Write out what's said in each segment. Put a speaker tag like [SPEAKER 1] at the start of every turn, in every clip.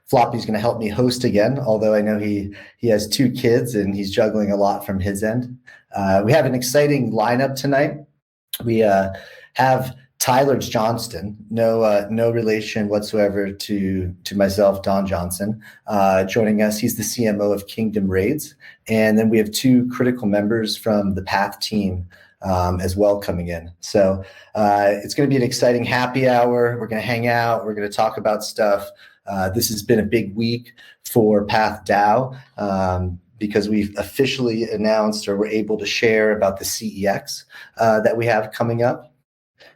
[SPEAKER 1] Floppy's going to help me host again, although I know he has 2 kids and he's juggling a lot from his end. We have an exciting lineup tonight. We have Tyler Johnston, no relation whatsoever to myself, Don Johnson, joining us. He's the CMO of Kingdom Raids. And then we have 2 critical members from the Path team as well coming in. So it's going to be an exciting happy hour. We're going to hang out. We're going to talk about stuff. This has been a big week for PathDAO because we've officially announced or we're able to share about the CEX that we have coming up.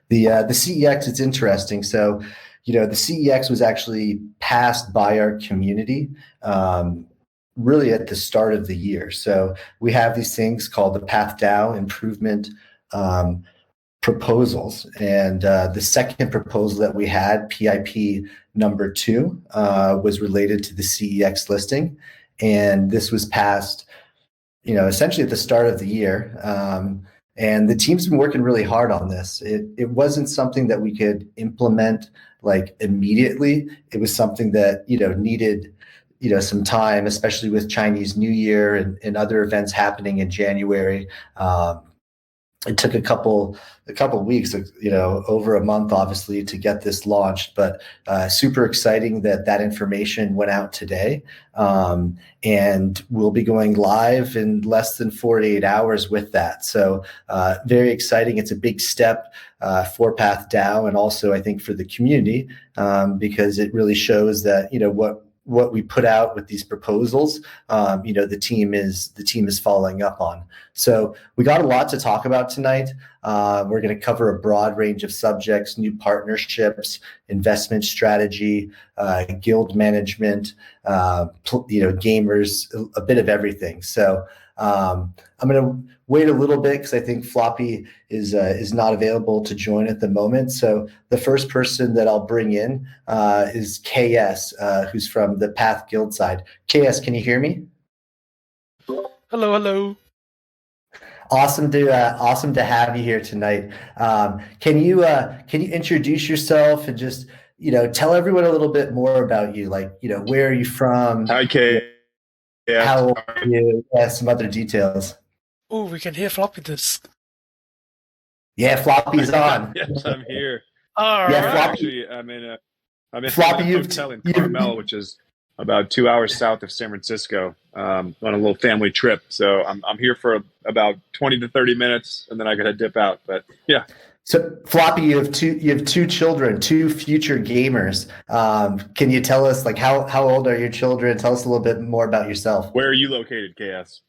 [SPEAKER 1] The CEX, it's interesting. So, the CEX was actually passed by our community really at the start of the year. So we have these things called the PathDAO improvement proposals. And the second proposal that we had, PIP number 2, was related to the CEX listing. And this was passed, essentially at the start of the year. And the team's been working really hard on this. It wasn't something that we could implement like immediately. It was something that, needed some time, especially with Chinese New Year and other events happening in January. It took a couple weeks, over a month, obviously, to get this launched. But super exciting that information went out today, and we'll be going live in less than 48 hours with that. So very exciting. It's a big step for PathDAO, and also I think for the community, because it really shows that what we put out with these proposals, the team is following up on. So we got a lot to talk about tonight. We're going to cover a broad range of subjects: new partnerships, investment strategy, guild management, gamers, a bit of everything. So I'm going to wait a little bit because I think Floppy is not available to join at the moment. So the first person that I'll bring in is KS, who's from the Path Guild side. KS, can you hear me?
[SPEAKER 2] Hello.
[SPEAKER 1] Awesome to have you here tonight. Can you introduce yourself and just tell everyone a little bit more about you? Like where are you from?
[SPEAKER 3] Hi, Kay.
[SPEAKER 1] Yeah. How old are you? Yeah, some other details.
[SPEAKER 2] Oh, we can hear Floppy this.
[SPEAKER 1] Yeah, Floppy's on.
[SPEAKER 3] Yes, I'm here.
[SPEAKER 2] All right.
[SPEAKER 3] Actually, I'm in
[SPEAKER 1] Floppy,
[SPEAKER 3] a hotel in Carmel, which is about 2 hours south of San Francisco, on a little family trip. So I'm here for about 20 to 30 minutes, and then I gotta dip out. But yeah.
[SPEAKER 1] So Floppy, you have 2 children, 2 future gamers. Can you tell us how old are your children? Tell us a little bit more about yourself.
[SPEAKER 3] Where are you located, KS?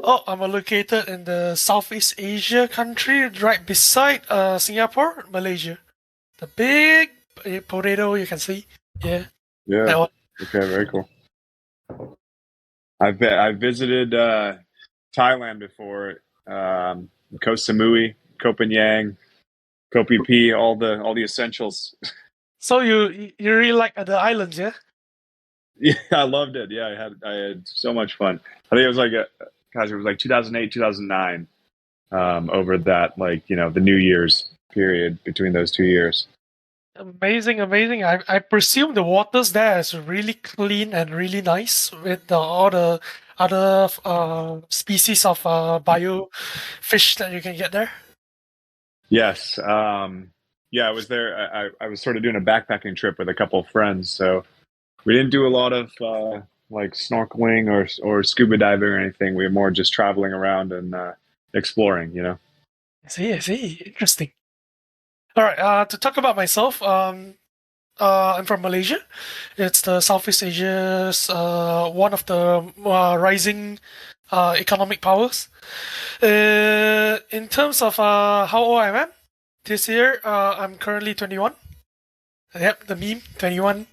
[SPEAKER 2] Oh, I'm located in the Southeast Asia country, right beside Singapore, Malaysia. The big potato you can see. Yeah.
[SPEAKER 3] Yeah. Okay, very cool. I've visited Thailand before, Koh Samui, Koh Phangan, Koh Phi Phi, all the essentials.
[SPEAKER 2] So you really like the islands, yeah?
[SPEAKER 3] Yeah, I loved it. Yeah, I had so much fun. I think it was it was like 2008, 2009, over that, the New Year's period between those 2 years.
[SPEAKER 2] Amazing. I presume the waters there is really clean and really nice with all the other species of bio fish that you can get there.
[SPEAKER 3] Yes. Yeah, I was there. I was sort of doing a backpacking trip with a couple of friends, so we didn't do a lot of snorkeling or scuba diving or anything. We were more just traveling around and exploring,
[SPEAKER 2] I see. Interesting. All right. To talk about myself, I'm from Malaysia. It's the Southeast Asia's one of the rising economic powers. In terms of how old I am, this year I'm currently 21. Yep, the meme 21.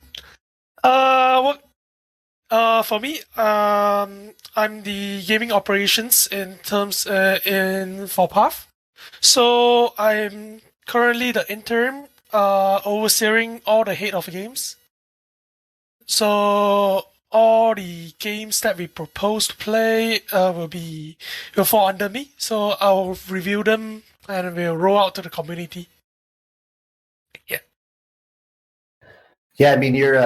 [SPEAKER 2] For me, I'm the gaming operations in terms for Path. So I'm currently the interim, overseeing all the head of games. So all the games that we propose to play will fall under me. So I'll review them and we'll roll out to the community. Yeah.
[SPEAKER 1] Yeah, I mean, you're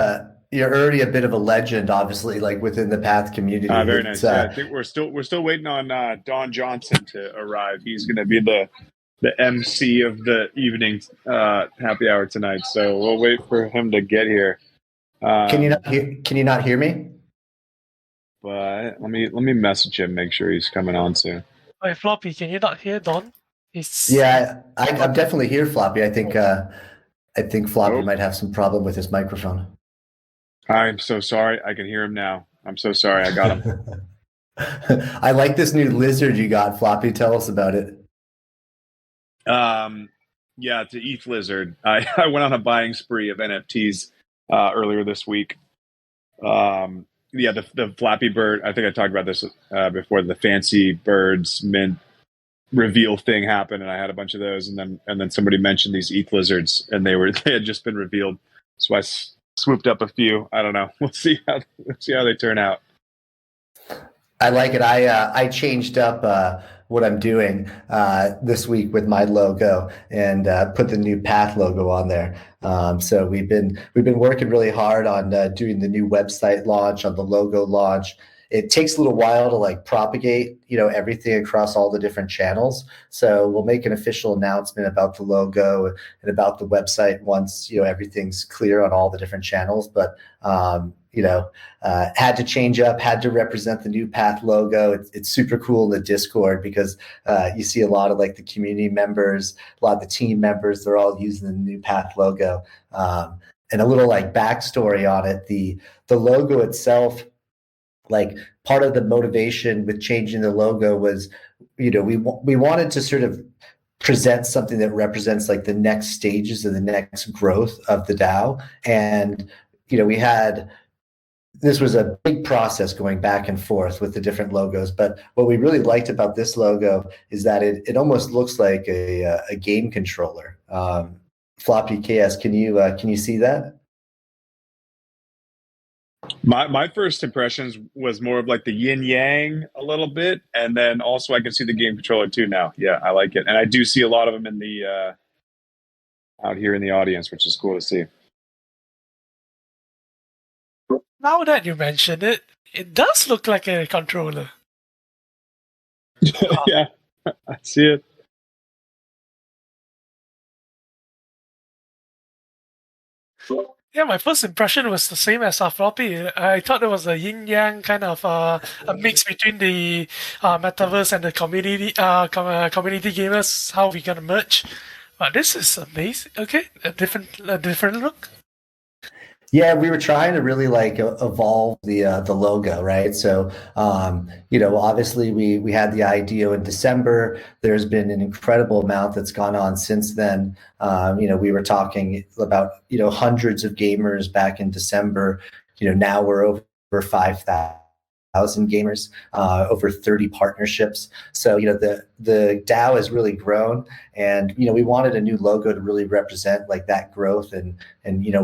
[SPEAKER 1] you're already a bit of a legend, obviously, like within the Path community.
[SPEAKER 3] Very nice. Yeah, I think we're still waiting on Don Johnson to arrive. He's going to be the MC of the evening happy hour tonight. So we'll wait for him to get here.
[SPEAKER 1] Can you not hear me?
[SPEAKER 3] But let me message him, make sure he's coming on soon.
[SPEAKER 2] Wait, Floppy, can you not hear Don?
[SPEAKER 1] Yeah, I'm definitely here, Floppy. I think Floppy might have some problem with his microphone.
[SPEAKER 3] I'm so sorry. I can hear him now. I'm so sorry. I got him.
[SPEAKER 1] I like this new lizard you got, Floppy. Tell us about it.
[SPEAKER 3] Yeah, it's an ETH lizard. I went on a buying spree of NFTs earlier this week. Yeah, the Flappy Bird. I think I talked about this before. The Fancy Birds mint reveal thing happened, and I had a bunch of those. And then somebody mentioned these ETH lizards, and they had just been revealed. So I swooped up a few. I don't know. We'll see how they turn out.
[SPEAKER 1] I like it. I changed up what I'm doing this week with my logo and put the new Path logo on there. So we've been working really hard on doing the new website launch, on the logo launch. It takes a little while to like propagate, everything across all the different channels. So we'll make an official announcement about the logo and about the website once, everything's clear on all the different channels. But had to change up, had to represent the new Path logo. It's super cool in the Discord because you see a lot of like the community members, a lot of the team members, they're all using the new Path logo. And a little like backstory on it, the logo itself, like part of the motivation with changing the logo was, we wanted to sort of present something that represents like the next stages of the next growth of the DAO. And, this was a big process going back and forth with the different logos. But what we really liked about this logo is that it almost looks like a game controller. Floppy KS, can you see that?
[SPEAKER 3] My first impressions was more of like the yin yang a little bit, and then also I can see the game controller too now. Yeah, I like it, and I do see a lot of them in the out here in the audience, which is cool to see.
[SPEAKER 2] Now that you mention it, it does look like a controller.
[SPEAKER 3] Yeah, I see it.
[SPEAKER 2] Yeah, my first impression was the same as Floppy. I thought it was a yin yang kind of a mix between the metaverse and the community community gamers. How we gonna merge? But this is amazing. Okay, a different look.
[SPEAKER 1] Yeah, we were trying to really like evolve the logo, right? So, obviously we had the IDO in December. There's been an incredible amount that's gone on since then. We were talking about hundreds of gamers back in December. Now we're over 5,000 gamers, over 30 partnerships. So, the DAO has really grown, and, we wanted a new logo to really represent like that growth and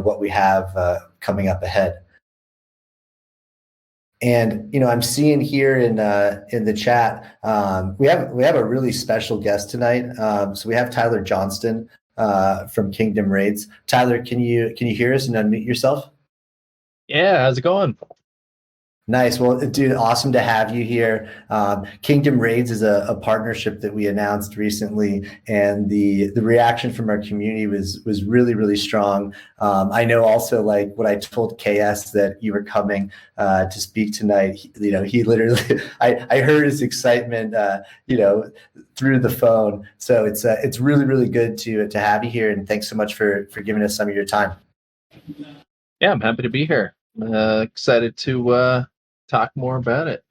[SPEAKER 1] what we have coming up ahead. And, I'm seeing here in the chat, we have a really special guest tonight. So we have Tyler Johnston from Kingdom Raids. Tyler, can you hear us and unmute yourself?
[SPEAKER 4] Yeah, how's it going?
[SPEAKER 1] Nice. Well, dude, awesome to have you here. Kingdom Raids is a partnership that we announced recently, and the reaction from our community was really, really strong. I know also, like, when I told KS that you were coming to speak tonight, he literally, I heard his excitement, through the phone. So it's really, really good to have you here, and thanks so much for giving us some of your time.
[SPEAKER 4] Yeah, I'm happy to be here. Excited to talk more about it.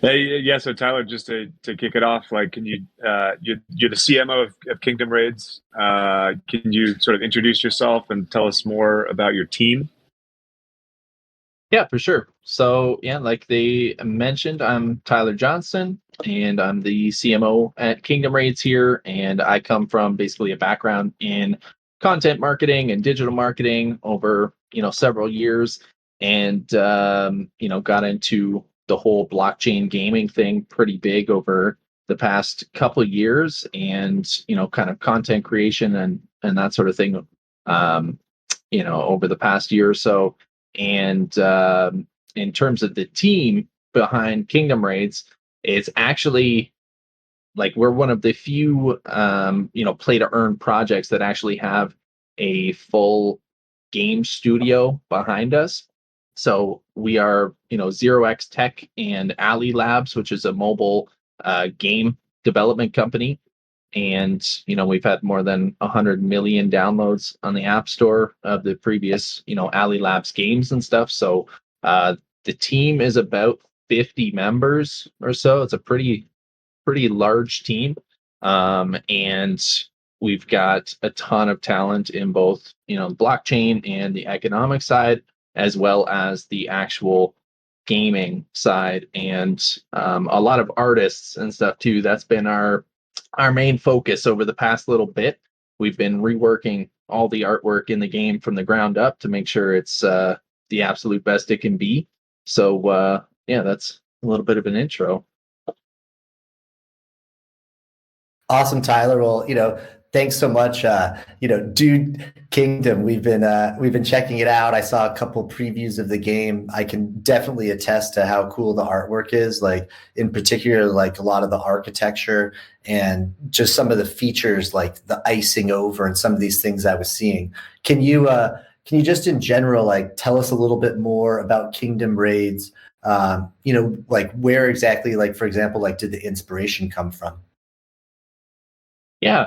[SPEAKER 3] Hey, yeah. So Tyler, just to kick it off, like, can you're the CMO of Kingdom Raids? Can you sort of introduce yourself and tell us more about your team?
[SPEAKER 4] Yeah, for sure. So yeah, like they mentioned, I'm Tyler Johnston, and I'm the CMO at Kingdom Raids here, and I come from basically a background in content marketing and digital marketing over several years, and got into the whole blockchain gaming thing pretty big over the past couple of years, and kind of content creation and that sort of thing over the past year or so. And in terms of the team behind Kingdom Raids, it's actually like we're one of the few play to earn projects that actually have a full game studio behind us. So we are, Zero X Tech and Ali Labs, which is a mobile game development company. And, we've had more than 100 million downloads on the App Store of the previous, Ali Labs games and stuff. So the team is about 50 members or so. It's a pretty large team. And we've got a ton of talent in both, blockchain and the economic side, as well as the actual gaming side, and a lot of artists and stuff too. That's been our main focus over the past little bit. We've been reworking all the artwork in the game from the ground up to make sure it's the absolute best it can be. So that's a little bit of an intro.
[SPEAKER 1] Awesome, Tyler. Well, thanks so much. Dude Kingdom, we've been checking it out. I saw a couple previews of the game. I can definitely attest to how cool the artwork is. Like in particular, like a lot of the architecture and just some of the features, like the icing over and some of these things I was seeing. Can you just in general, like tell us a little bit more about Kingdom Raids? Like where exactly, like for example, like did the inspiration come from?
[SPEAKER 4] Yeah.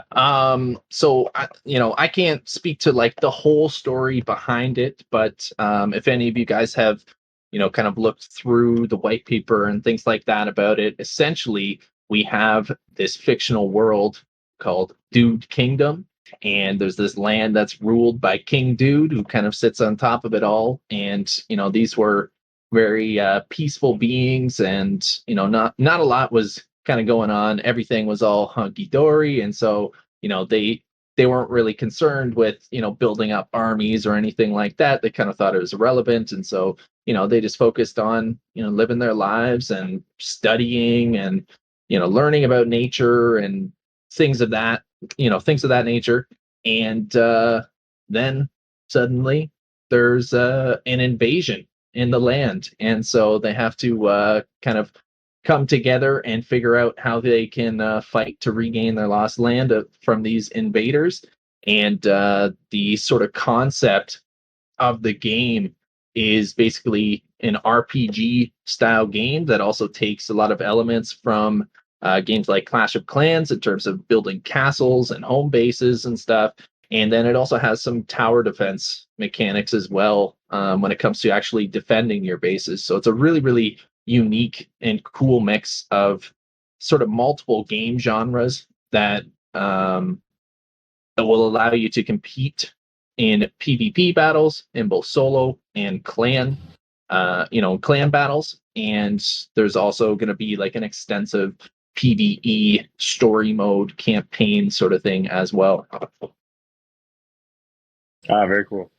[SPEAKER 4] So I can't speak to like the whole story behind it, but if any of you guys have, kind of looked through the white paper and things like that about it, essentially we have this fictional world called Dude Kingdom, and there's this land that's ruled by King Dude, who kind of sits on top of it all. And these were very peaceful beings, and not a lot was kind of going on. Everything was all hunky-dory, and so they weren't really concerned with building up armies or anything like that. They kind of thought it was irrelevant, and so they just focused on living their lives and studying and learning about nature and things of that nature. And then suddenly there's an invasion in the land, and so they have to kind of come together and figure out how they can fight to regain their lost land from these invaders. And the sort of concept of the game is basically an RPG style game that also takes a lot of elements from games like Clash of Clans in terms of building castles and home bases and stuff. And then it also has some tower defense mechanics as well when it comes to actually defending your bases. So it's a really, really unique and cool mix of sort of multiple game genres that will allow you to compete in PvP battles in both solo and clan battles. And there's also going to be like an extensive PvE story mode campaign sort of thing as well.
[SPEAKER 3] Very cool.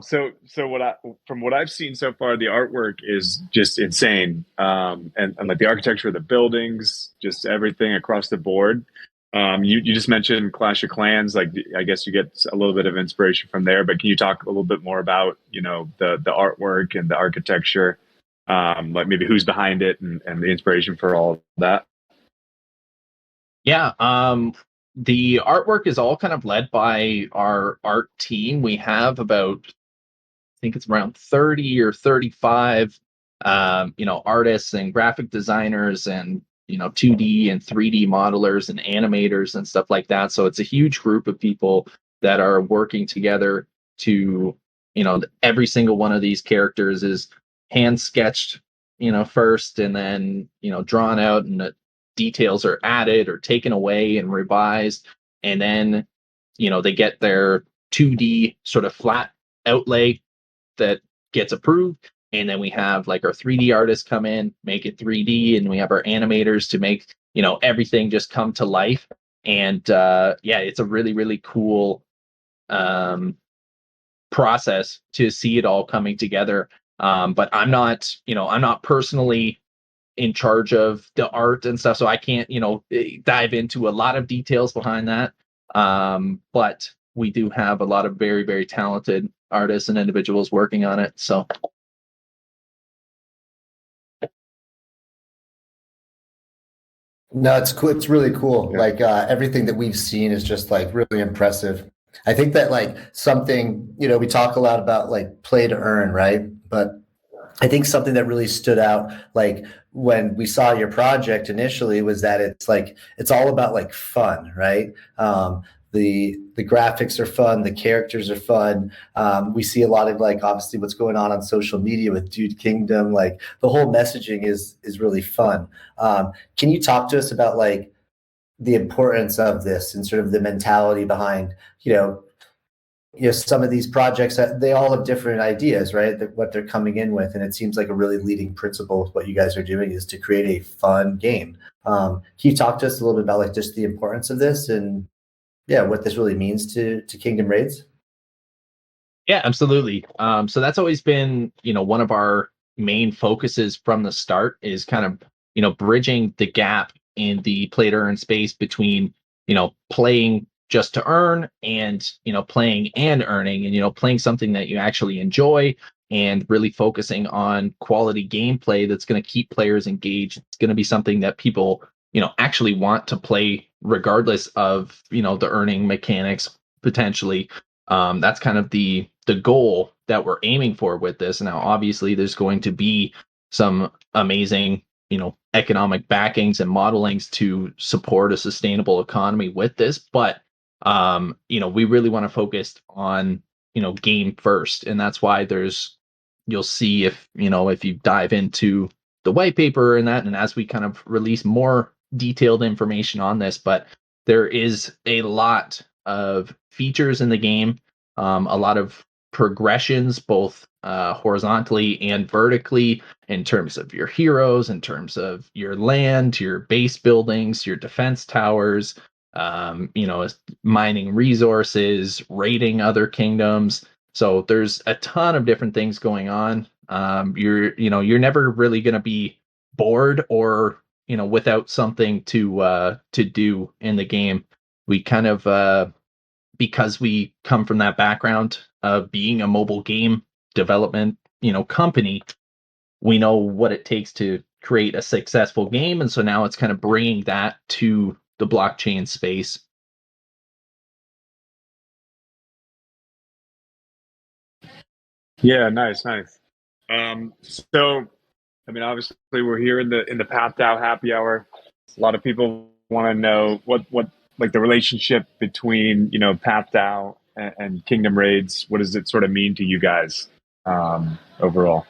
[SPEAKER 3] So from what I've seen so far, the artwork is just insane. And like the architecture of the buildings, just everything across the board. You just mentioned Clash of Clans. Like, I guess you get a little bit of inspiration from there, but can you talk a little bit more about, the artwork and the architecture, like maybe who's behind it and the inspiration for all of that?
[SPEAKER 4] Yeah. The artwork is all kind of led by our art team. We have about, I think it's around 30 or 35, artists and graphic designers and, 2D and 3D modelers and animators and stuff like that. So it's a huge group of people that are working together to, every single one of these characters is hand sketched, first, and then, drawn out, and the details are added or taken away and revised. And then, they get their 2D sort of flat outlay that gets approved. And then we have like our 3D artists come in, make it 3D, and we have our animators to make, everything just come to life. And it's a really, really cool process to see it all coming together. But I'm not personally in charge of the art and stuff, so I can't, dive into a lot of details behind that. But we do have a lot of very, very talented artists and individuals working on it. So
[SPEAKER 1] No, it's cool. It's really cool.
[SPEAKER 3] Yeah.
[SPEAKER 1] Like everything that we've seen is just like really impressive. I think that like something, we talk a lot about like play to earn, right? But I think something that really stood out, like when we saw your project initially, was that it's all about like fun, right? The graphics are fun, the characters are fun. We see a lot of like obviously what's going on social media with Dude Kingdom. Like the whole messaging is really fun. Can you talk to us about like the importance of this and sort of the mentality behind some of these projects that they all have different ideas, right? What they're coming in with, and it seems like a really leading principle with what you guys are doing is to create a fun game. Can you talk to us a little bit about like just the importance of this and what this really means to Kingdom Raids?
[SPEAKER 4] yeah, absolutely. So that's always been, one of our main focuses from the start is kind of, bridging the gap in the play to earn space between, playing just to earn and, playing and earning and, playing something that you actually enjoy and really focusing on quality gameplay that's going to keep players engaged. It's going to be something that people, actually want to play regardless of, the earning mechanics potentially. That's kind of the goal that we're aiming for with this. Now, obviously, there's going to be some amazing, economic backings and modelings to support a sustainable economy with this, but we really want to focus on, game first, and that's why you'll see if you dive into the white paper and that, and as we kind of release more detailed information on this, but there is a lot of features in the game, a lot of progressions, both horizontally and vertically, in terms of your heroes, in terms of your land, your base buildings, your defense towers, mining resources, raiding other kingdoms. So there's a ton of different things going on. You're never really going to be bored or without something to do in the game. We kind of because we come from that background of being a mobile game development, company, we know what it takes to create a successful game, and so now it's kind of bringing that to the blockchain space.
[SPEAKER 3] Yeah, nice, nice. So, I mean, obviously, we're here in the PathDAO happy hour. A lot of people want to know what like the relationship between PathDAO and Kingdom Raids. What does it sort of mean to you guys overall?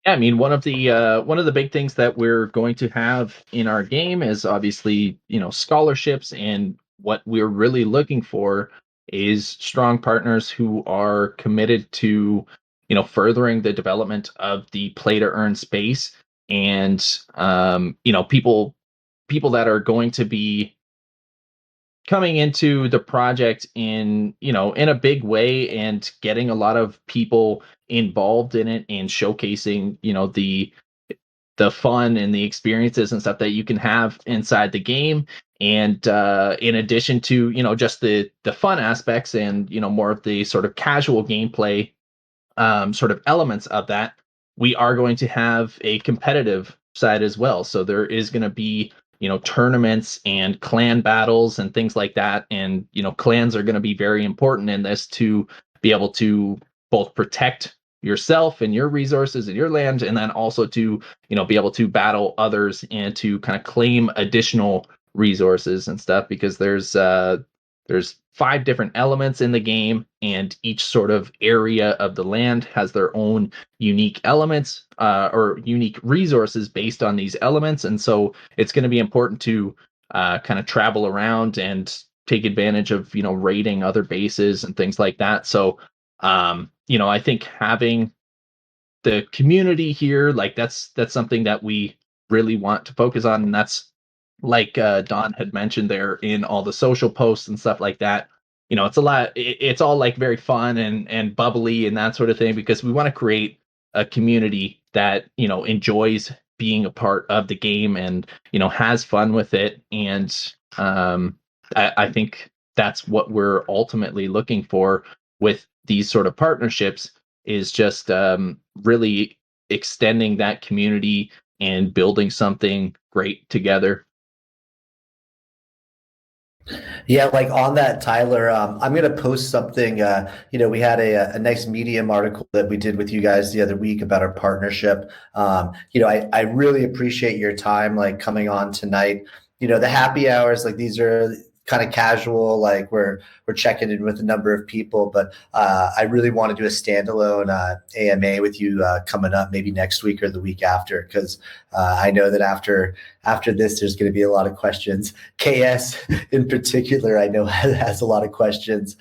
[SPEAKER 4] Yeah, I mean, one of the big things that we're going to have in our game is obviously, scholarships, and what we're really looking for is strong partners who are committed to, furthering the development of the play to earn space, and people that are going to be coming into the project in a big way and getting a lot of people involved in it and showcasing the fun and the experiences and stuff that you can have inside the game, and in addition to just the fun aspects and more of the sort of casual gameplay sort of elements of that, we are going to have a competitive side as well. So there is going to be, tournaments and clan battles and things like that. And, clans are going to be very important in this to be able to both protect yourself and your resources and your land, and then also to, be able to battle others and to kind of claim additional resources and stuff, because there's 5 different elements in the game, and each sort of area of the land has their own unique elements or unique resources based on these elements. And so it's going to be important to kind of travel around and take advantage of, raiding other bases and things like that. So, I think having the community here, like that's something that we really want to focus on, and that's like Don had mentioned there in all the social posts and stuff like that. It's a lot. It's all like very fun and bubbly and that sort of thing, because we want to create a community that enjoys being a part of the game and has fun with it. And I think that's what we're ultimately looking for with these sort of partnerships, is just really extending that community and building something great together.
[SPEAKER 1] Yeah, like on that, Tyler, I'm going to post something. We had a nice Medium article that we did with you guys the other week about our partnership. I really appreciate your time, like coming on tonight. The happy hours, like these are kind of casual, like we're checking in with a number of people, but I really want to do a standalone AMA with you coming up maybe next week or the week after, because I know that after this, there's going to be a lot of questions. KS in particular, I know has a lot of questions.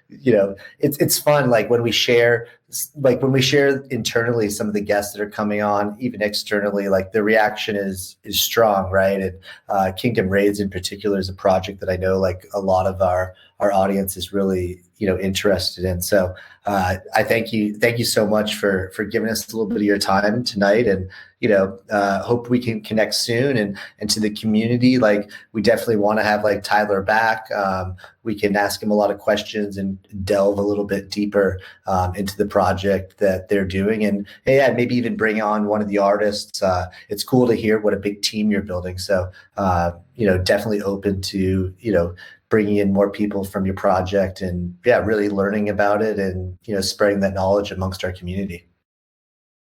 [SPEAKER 1] It's fun, like when we share internally some of the guests that are coming on, even externally, like the reaction is strong, right? And Kingdom Raids in particular is a project that I know like a lot of our audience is really interested in. So I thank you so much for giving us a little bit of your time tonight, and hope we can connect soon. And to the community, like we definitely want to have like Tyler back. We can ask him a lot of questions and delve a little bit deeper into the project that they're doing, and maybe even bring on one of the artists. It's cool to hear what a big team you're building. So definitely open to bringing in more people from your project, and really learning about it, and spreading that knowledge amongst our community.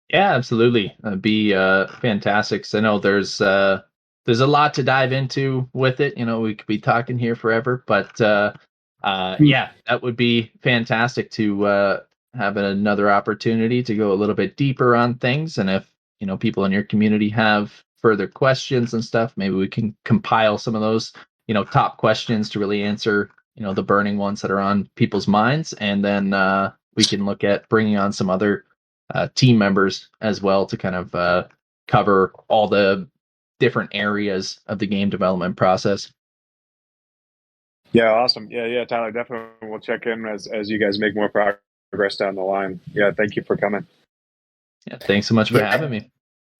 [SPEAKER 4] Yeah, absolutely. That'd be fantastic. So I know there's a lot to dive into with it. We could be talking here forever, but yeah, that would be fantastic to have another opportunity to go a little bit deeper on things. And if people in your community have further questions and stuff, maybe we can compile some of those top questions to really answer the burning ones that are on people's minds, and then we can look at bringing on some other team members as well to kind of cover all the different areas of the game development process.
[SPEAKER 3] Yeah, awesome. Yeah, Tyler, definitely we'll check in as you guys make more progress down the line. Yeah, thank you for coming.
[SPEAKER 4] Yeah, thanks so much for having me.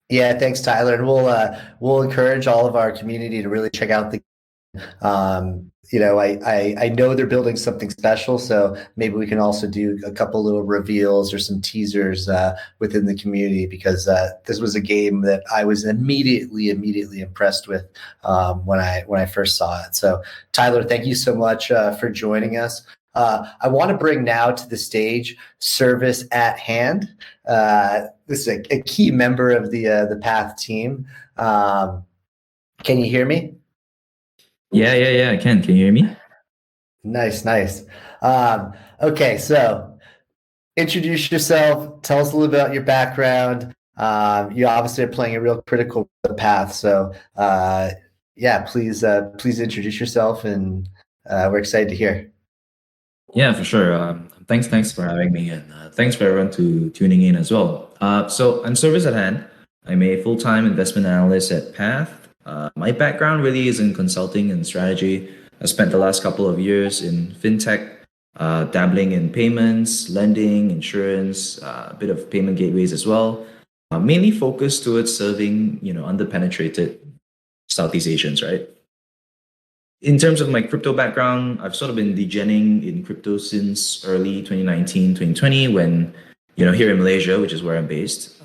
[SPEAKER 1] Yeah, thanks, Tyler. And we'll encourage all of our community to really check out the I know they're building something special, so maybe we can also do a couple little reveals or some teasers within the community, because this was a game that I was immediately impressed with when I first saw it. So Tyler, thank you so much for joining us. I want to bring now to the stage Service at Hand. This is a key member of the Path team. Can you hear me?
[SPEAKER 5] Yeah, I can. Can you hear me?
[SPEAKER 1] Nice. Okay, so introduce yourself. Tell us a little bit about your background. You obviously are playing a real critical path. So, please introduce yourself, and we're excited to hear.
[SPEAKER 5] Yeah, for sure. Thanks for having me, and thanks for everyone to tuning in as well. So I'm Service at Hand. I'm a full-time investment analyst at Path. My background really is in consulting and strategy. I spent the last couple of years in fintech, dabbling in payments, lending, insurance, a bit of payment gateways as well. Mainly focused towards serving, underpenetrated Southeast Asians, right? In terms of my crypto background, I've sort of been degenning in crypto since early 2019, 2020, when, here in Malaysia, which is where I'm based,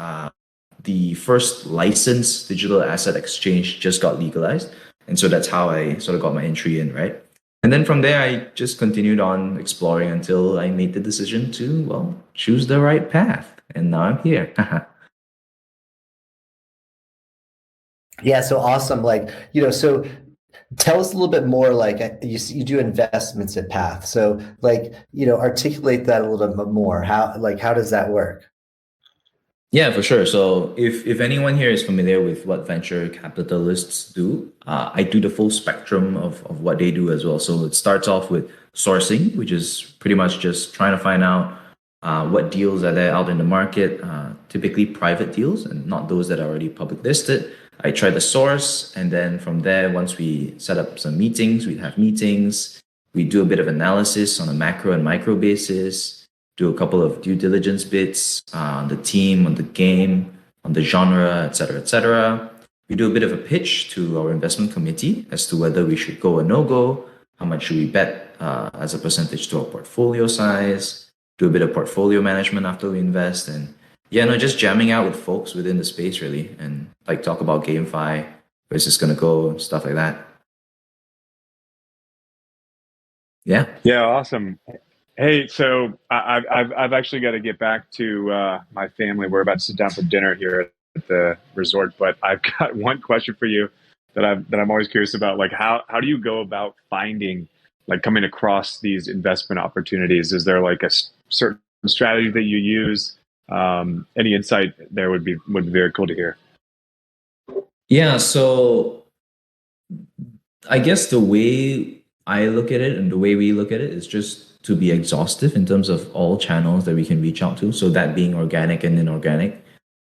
[SPEAKER 5] the first licensed digital asset exchange just got legalized. And so that's how I sort of got my entry in, right? And then from there, I just continued on exploring until I made the decision to, choose the right path. And now I'm here.
[SPEAKER 1] Yeah, so awesome. So tell us a little bit more, like you do investments at Path. So articulate that a little bit more. How does that work?
[SPEAKER 5] Yeah, for sure. So if anyone here is familiar with what venture capitalists do, I do the full spectrum of what they do as well. So it starts off with sourcing, which is pretty much just trying to find out what deals are there out in the market, typically private deals and not those that are already public listed. I try to source, and then from there, once we set up some meetings, we'd have meetings. We do a bit of analysis on a macro and micro basis, do a couple of due diligence bits on the team, on the game, on the genre, et cetera, et cetera. We do a bit of a pitch to our investment committee as to whether we should go or no go. how much should we bet as a percentage to our portfolio size, do a bit of portfolio management after we invest, and yeah, no, just jamming out with folks within the space really, and like talk about GameFi, where it's just gonna go, stuff like that. Yeah.
[SPEAKER 3] Yeah, awesome. Hey, so I've actually got to get back to my family. We're about to sit down for dinner here at the resort, but I've got one question for you that I'm always curious about. Like, how do you go about finding, like, coming across these investment opportunities? Is there like a certain strategy that you use? Any insight there would be very cool to hear.
[SPEAKER 5] Yeah, so I guess the way I look at it and the way we look at it is just to be exhaustive in terms of all channels that we can reach out to. So that being organic and inorganic.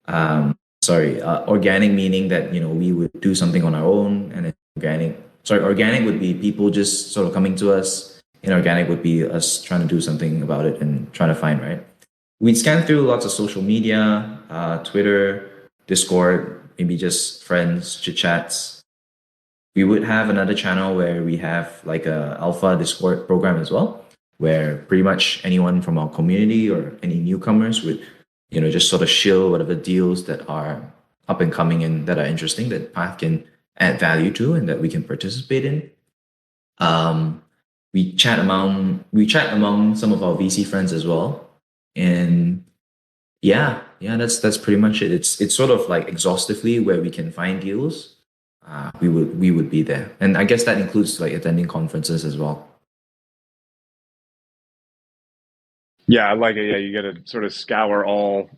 [SPEAKER 5] Organic meaning that we would do something on our own, and organic would be people just sort of coming to us. Inorganic would be us trying to do something about it and trying to find right. We'd scan through lots of social media, Twitter, Discord, maybe just friends, chit chats. We would have another channel where we have like a alpha Discord program as well, where pretty much anyone from our community or any newcomers would, just sort of shill whatever deals that are up and coming and that are interesting that Path can add value to and that we can participate in. We chat among some of our VC friends as well, and yeah, that's pretty much it. It's sort of like exhaustively where we can find deals. We would be there, and I guess that includes like attending conferences as well.
[SPEAKER 3] Yeah, I like it. Yeah, you got to sort of scour all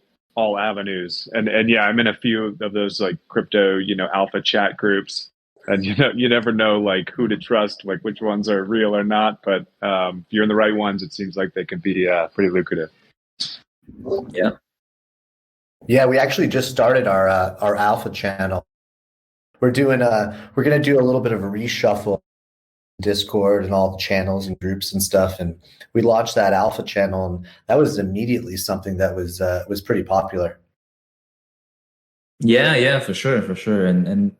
[SPEAKER 3] avenues, and yeah, I'm in a few of those like crypto, alpha chat groups, and you never know like who to trust, like which ones are real or not. But if you're in the right ones, it seems like they can be pretty lucrative.
[SPEAKER 5] Yeah.
[SPEAKER 1] Yeah, we actually just started our alpha channel. We're going to do a little bit of a reshuffle, Discord and all the channels and groups and stuff, and we launched that alpha channel, and that was immediately something that was pretty popular.
[SPEAKER 5] Yeah, for sure, and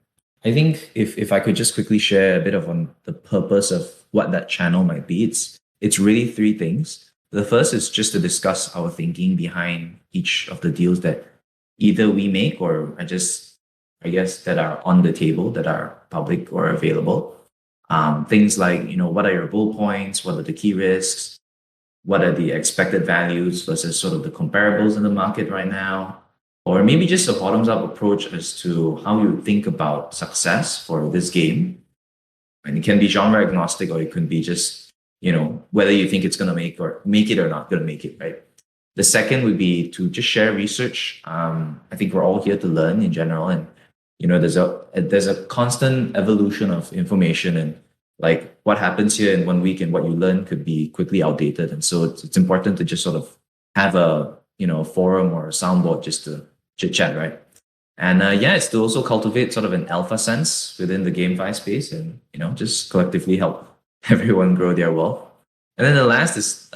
[SPEAKER 5] I think if I could just quickly share a bit of on the purpose of what that channel might be, it's really three things. The first is just to discuss our thinking behind each of the deals that either we make or I guess that are on the table, that are public or available. Things like, what are your bull points? What are the key risks? What are the expected values versus sort of the comparables in the market right now? Or maybe just a bottoms up approach as to how you think about success for this game. And it can be genre agnostic, or it could be just, whether you think it's going to make it or not going to make it, right? The second would be to just share research. I think we're all here to learn in general, and there's a constant evolution of information, and like what happens here in 1 week and what you learn could be quickly outdated, and so it's important to just sort of have a forum or a soundboard just to chit chat, right? And it's to also cultivate sort of an alpha sense within the GameFi space, and just collectively help everyone grow their wealth. And then the last is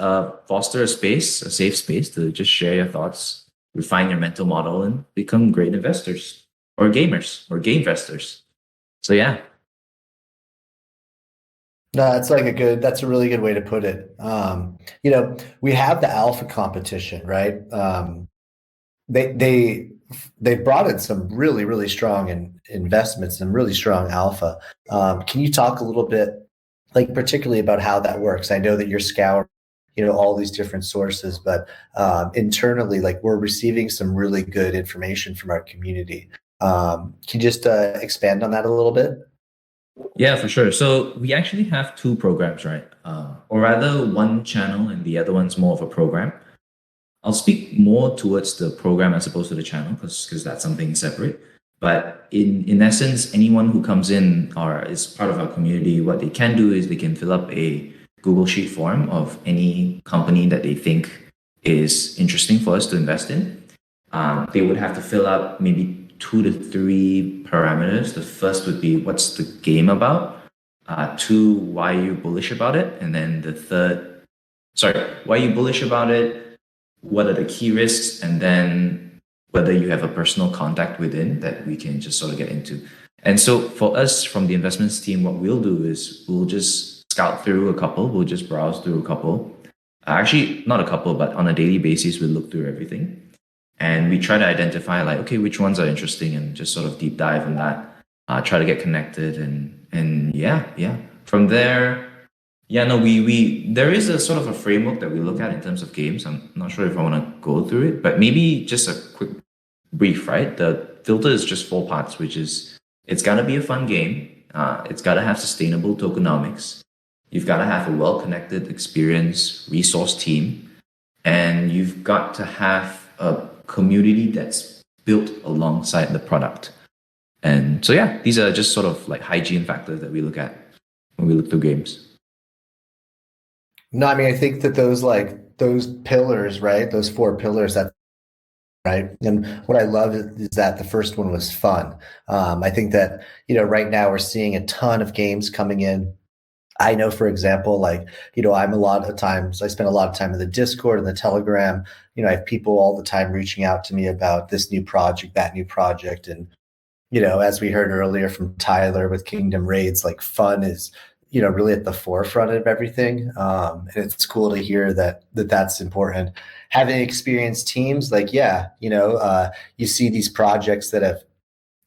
[SPEAKER 5] foster a safe space to just share your thoughts, refine your mental model, and become great investors or gamers or game investors. So yeah.
[SPEAKER 1] No, that's a really good way to put it. We have the alpha competition, right? They brought in some really, really strong investments and really strong alpha. Can you talk a little bit, like particularly about how that works? I know that you're scouring, all these different sources, but internally, like we're receiving some really good information from our community. Can you just expand on that a little bit?
[SPEAKER 5] Yeah, for sure. So we actually have two programs, right? Or rather, one channel and the other one's more of a program. I'll speak more towards the program as opposed to the channel because that's something separate. But in essence, anyone who comes in or is part of our community, what they can do is they can fill up a Google Sheet form of any company that they think is interesting for us to invest in. They would have to fill up maybe 2 to 3 parameters. The first would be, what's the game about? 2, why are you bullish about it? And then the third, why are you bullish about it? What are the key risks? And then whether you have a personal contact within that we can just sort of get into. And so for us from the investments team, what we'll do is we'll just scout through a couple. We'll just browse through a couple. Actually, not a couple, but on a daily basis, we look through everything. And we try to identify like, okay, which ones are interesting and just sort of deep dive on that. Try to get connected and yeah. From there, we there is a sort of a framework that we look at in terms of games. I'm not sure if I want to go through it, but maybe just a quick brief, right? The filter is just 4 parts, which is it's got to be a fun game. It's got to have sustainable tokenomics. You've got to have a well-connected, experienced resource team, and you've got to have a community that's built alongside the product. And so, yeah, these are just sort of like hygiene factors that we look at when we look through games.
[SPEAKER 1] No, I mean, I think that those pillars, right? Those 4 pillars, that right. And what I love is that the first one was fun. I think that, right now we're seeing a ton of games coming in. I know, for example, like, I spend a lot of time in the Discord and the Telegram. I have people all the time reaching out to me about this new project, that new project. And, as we heard earlier from Tyler with Kingdom Raids, like fun is, really at the forefront of everything. And it's cool to hear that's important. Having experienced teams, like, you see these projects that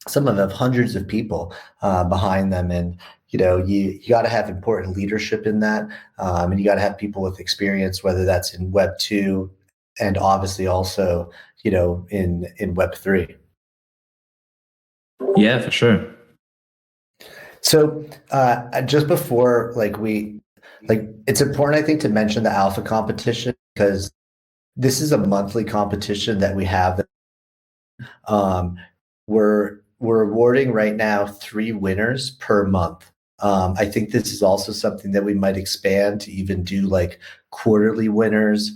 [SPEAKER 1] some of them have hundreds of people behind them. And, you got to have important leadership in that. And you got to have people with experience, whether that's in Web 2 and obviously also, in Web 3.
[SPEAKER 5] Yeah, for sure.
[SPEAKER 1] So just before, it's important, I think, to mention the alpha competition, because this is a monthly competition that we have. We're awarding right now 3 winners per month. I think this is also something that we might expand to even do like quarterly winners,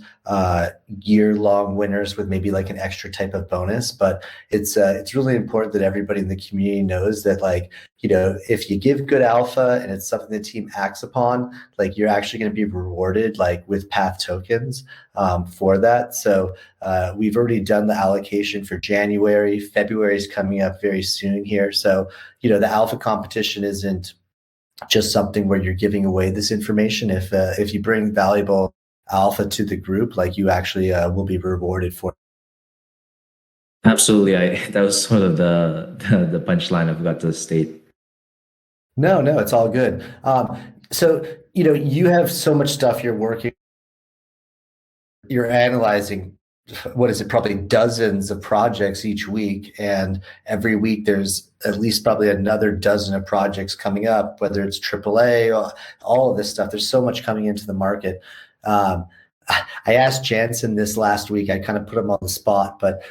[SPEAKER 1] year-long winners with maybe like an extra type of bonus. But it's really important that everybody in the community knows that, like, if you give good alpha and it's something the team acts upon, like, you're actually going to be rewarded like with Path tokens for that. So we've already done the allocation for January. February is coming up very soon here. So, the alpha competition isn't just something where you're giving away this information. If you bring valuable alpha to the group, like, you actually will be rewarded for it.
[SPEAKER 5] Absolutely. That was sort of the punchline I forgot to state.
[SPEAKER 1] No, it's all good. So, you have so much stuff you're analyzing. What is it? Probably dozens of projects each week. And every week there's at least probably another dozen of projects coming up, whether it's AAA or all of this stuff. There's so much coming into the market. I asked Jansen this last week. I kind of put him on the spot, but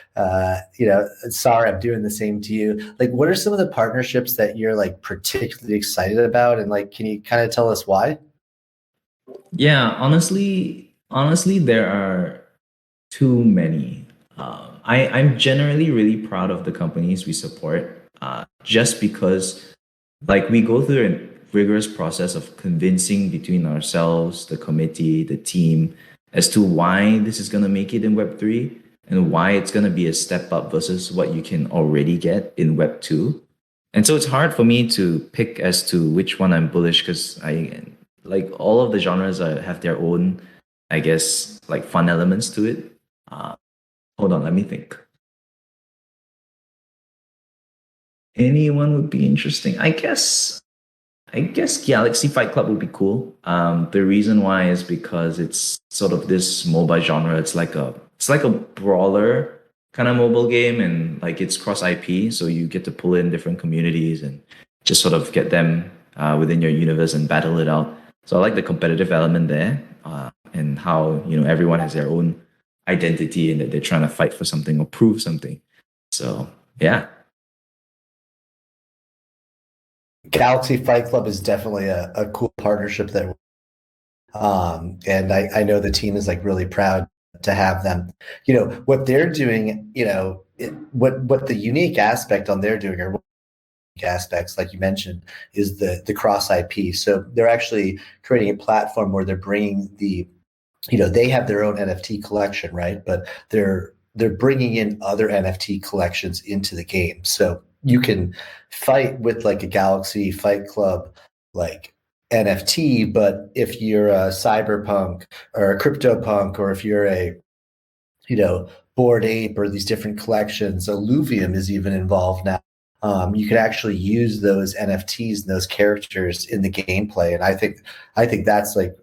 [SPEAKER 1] sorry, I'm doing the same to you. Like, what are some of the partnerships that you're like particularly excited about? And like, can you kind of tell us why?
[SPEAKER 5] Yeah, honestly, there are too many. I'm generally really proud of the companies we support, just because, like, we go through a rigorous process of convincing between ourselves, the committee, the team, as to why this is going to make it in Web3 and why it's going to be a step up versus what you can already get in Web 2. And so it's hard for me to pick as to which one I'm bullish, because all of the genres have their own, I guess, like, fun elements to it. Hold on, let me think. Anyone would be interesting. I guess Galaxy Fight Club would be cool. The reason why is because it's sort of this mobile genre. It's like a brawler kind of mobile game, and like, it's cross IP, so you get to pull in different communities and just sort of get them within your universe and battle it out. So I like the competitive element there, and how everyone has their own identity and that they're trying to fight for something or prove something. So yeah.
[SPEAKER 1] Galaxy Fight Club is definitely a cool partnership there. And I know the team is like really proud to have them. What they're doing, what the unique aspect on they're doing, or aspects, like you mentioned, is the cross IP. So they're actually creating a platform where they're bringing they have their own NFT collection, right? But they're bringing in other NFT collections into the game. So you can fight with like a Galaxy Fight Club, like NFT, but if you're a cyberpunk or a CryptoPunk, or if you're a, Bored Ape or these different collections, Illuvium is even involved now. You could actually use those NFTs and those characters in the gameplay, and I think that's like,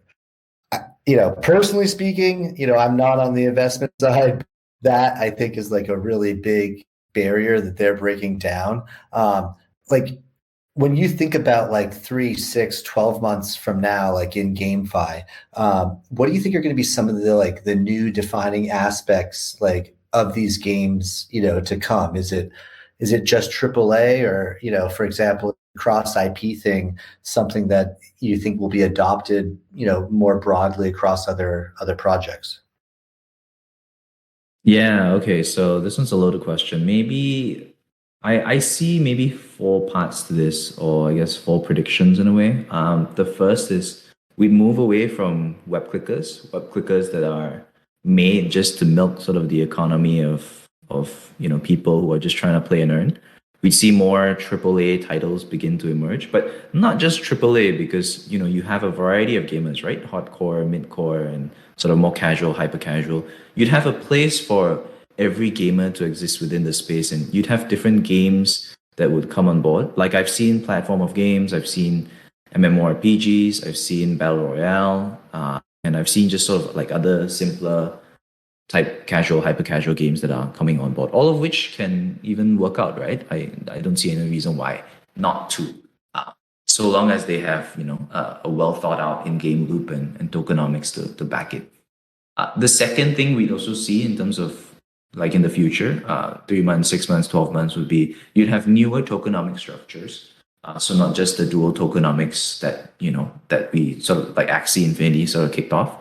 [SPEAKER 1] personally speaking, I'm not on the investment side. That I think is like a really big barrier that they're breaking down. Like when you think about like 3, 6, 12 months from now, like in GameFi, what do you think are going to be some of the new defining aspects like of these games, to come? Is it just AAA, or, for example, cross IP thing, something that you think will be adopted, more broadly across other projects?
[SPEAKER 5] Yeah, okay. So this one's a loaded question. Maybe I see maybe four parts to this, or I guess four predictions in a way. The first is we move away from web clickers that are made just to milk sort of the economy of people who are just trying to play and earn. We see more AAA titles begin to emerge, but not just AAA, because you have a variety of gamers, right? Hardcore, midcore, and sort of more casual, hyper casual. You'd have a place for every gamer to exist within the space, and you'd have different games that would come on board. Like I've seen platform of games, I've seen MMORPGs, I've seen battle royale, and I've seen just sort of like other simpler type casual, hyper casual games that are coming on board, all of which can even work out, right? I don't see any reason why not to, so long as they have a well thought out in game loop and tokenomics to back it. The second thing we'd also see in terms of like in the future, 3 months, 6 months, 12 months, would be you'd have newer tokenomic structures. So not just the dual tokenomics that we sort of like Axie Infinity sort of kicked off,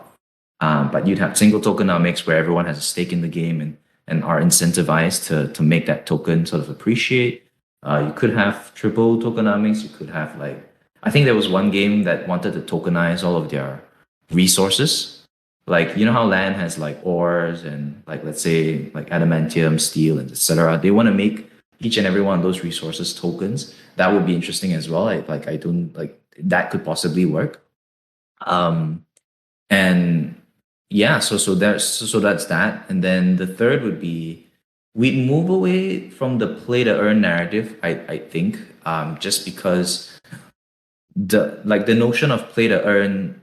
[SPEAKER 5] but you'd have single tokenomics where everyone has a stake in the game and are incentivized to make that token sort of appreciate. You could have triple tokenomics. You could have I think there was one game that wanted to tokenize all of their resources. Like, how land has like ores and like, let's say like adamantium, steel, and etc. They want to make each and every one of those resources tokens. That would be interesting as well. I don't like that could possibly work. And yeah, so that's that. And then the third would be we'd move away from the play to earn narrative, I think, just because the notion of play to earn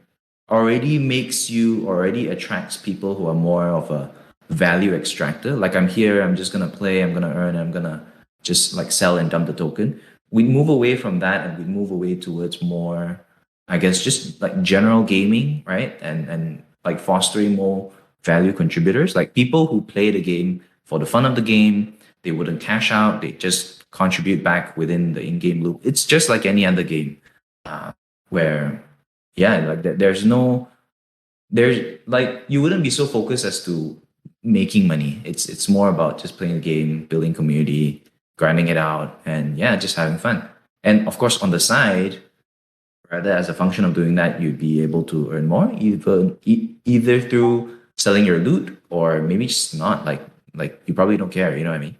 [SPEAKER 5] already attracts people who are more of a value extractor. Like, I'm here, I'm just gonna play, I'm gonna earn, I'm gonna just like sell and dump the token. We move away from that and we move away towards more, I guess, just like general gaming, right? And like fostering more value contributors, like people who play the game for the fun of the game. They wouldn't cash out, they just contribute back within the in-game loop. It's just like any other game, where yeah, like there's like you wouldn't be so focused as to making money. It's more about just playing the game, building community, grinding it out, and yeah, just having fun. And of course, on the side, rather as a function of doing that, you'd be able to earn more, either through selling your loot or maybe just not. Like you probably don't care. You know what I mean?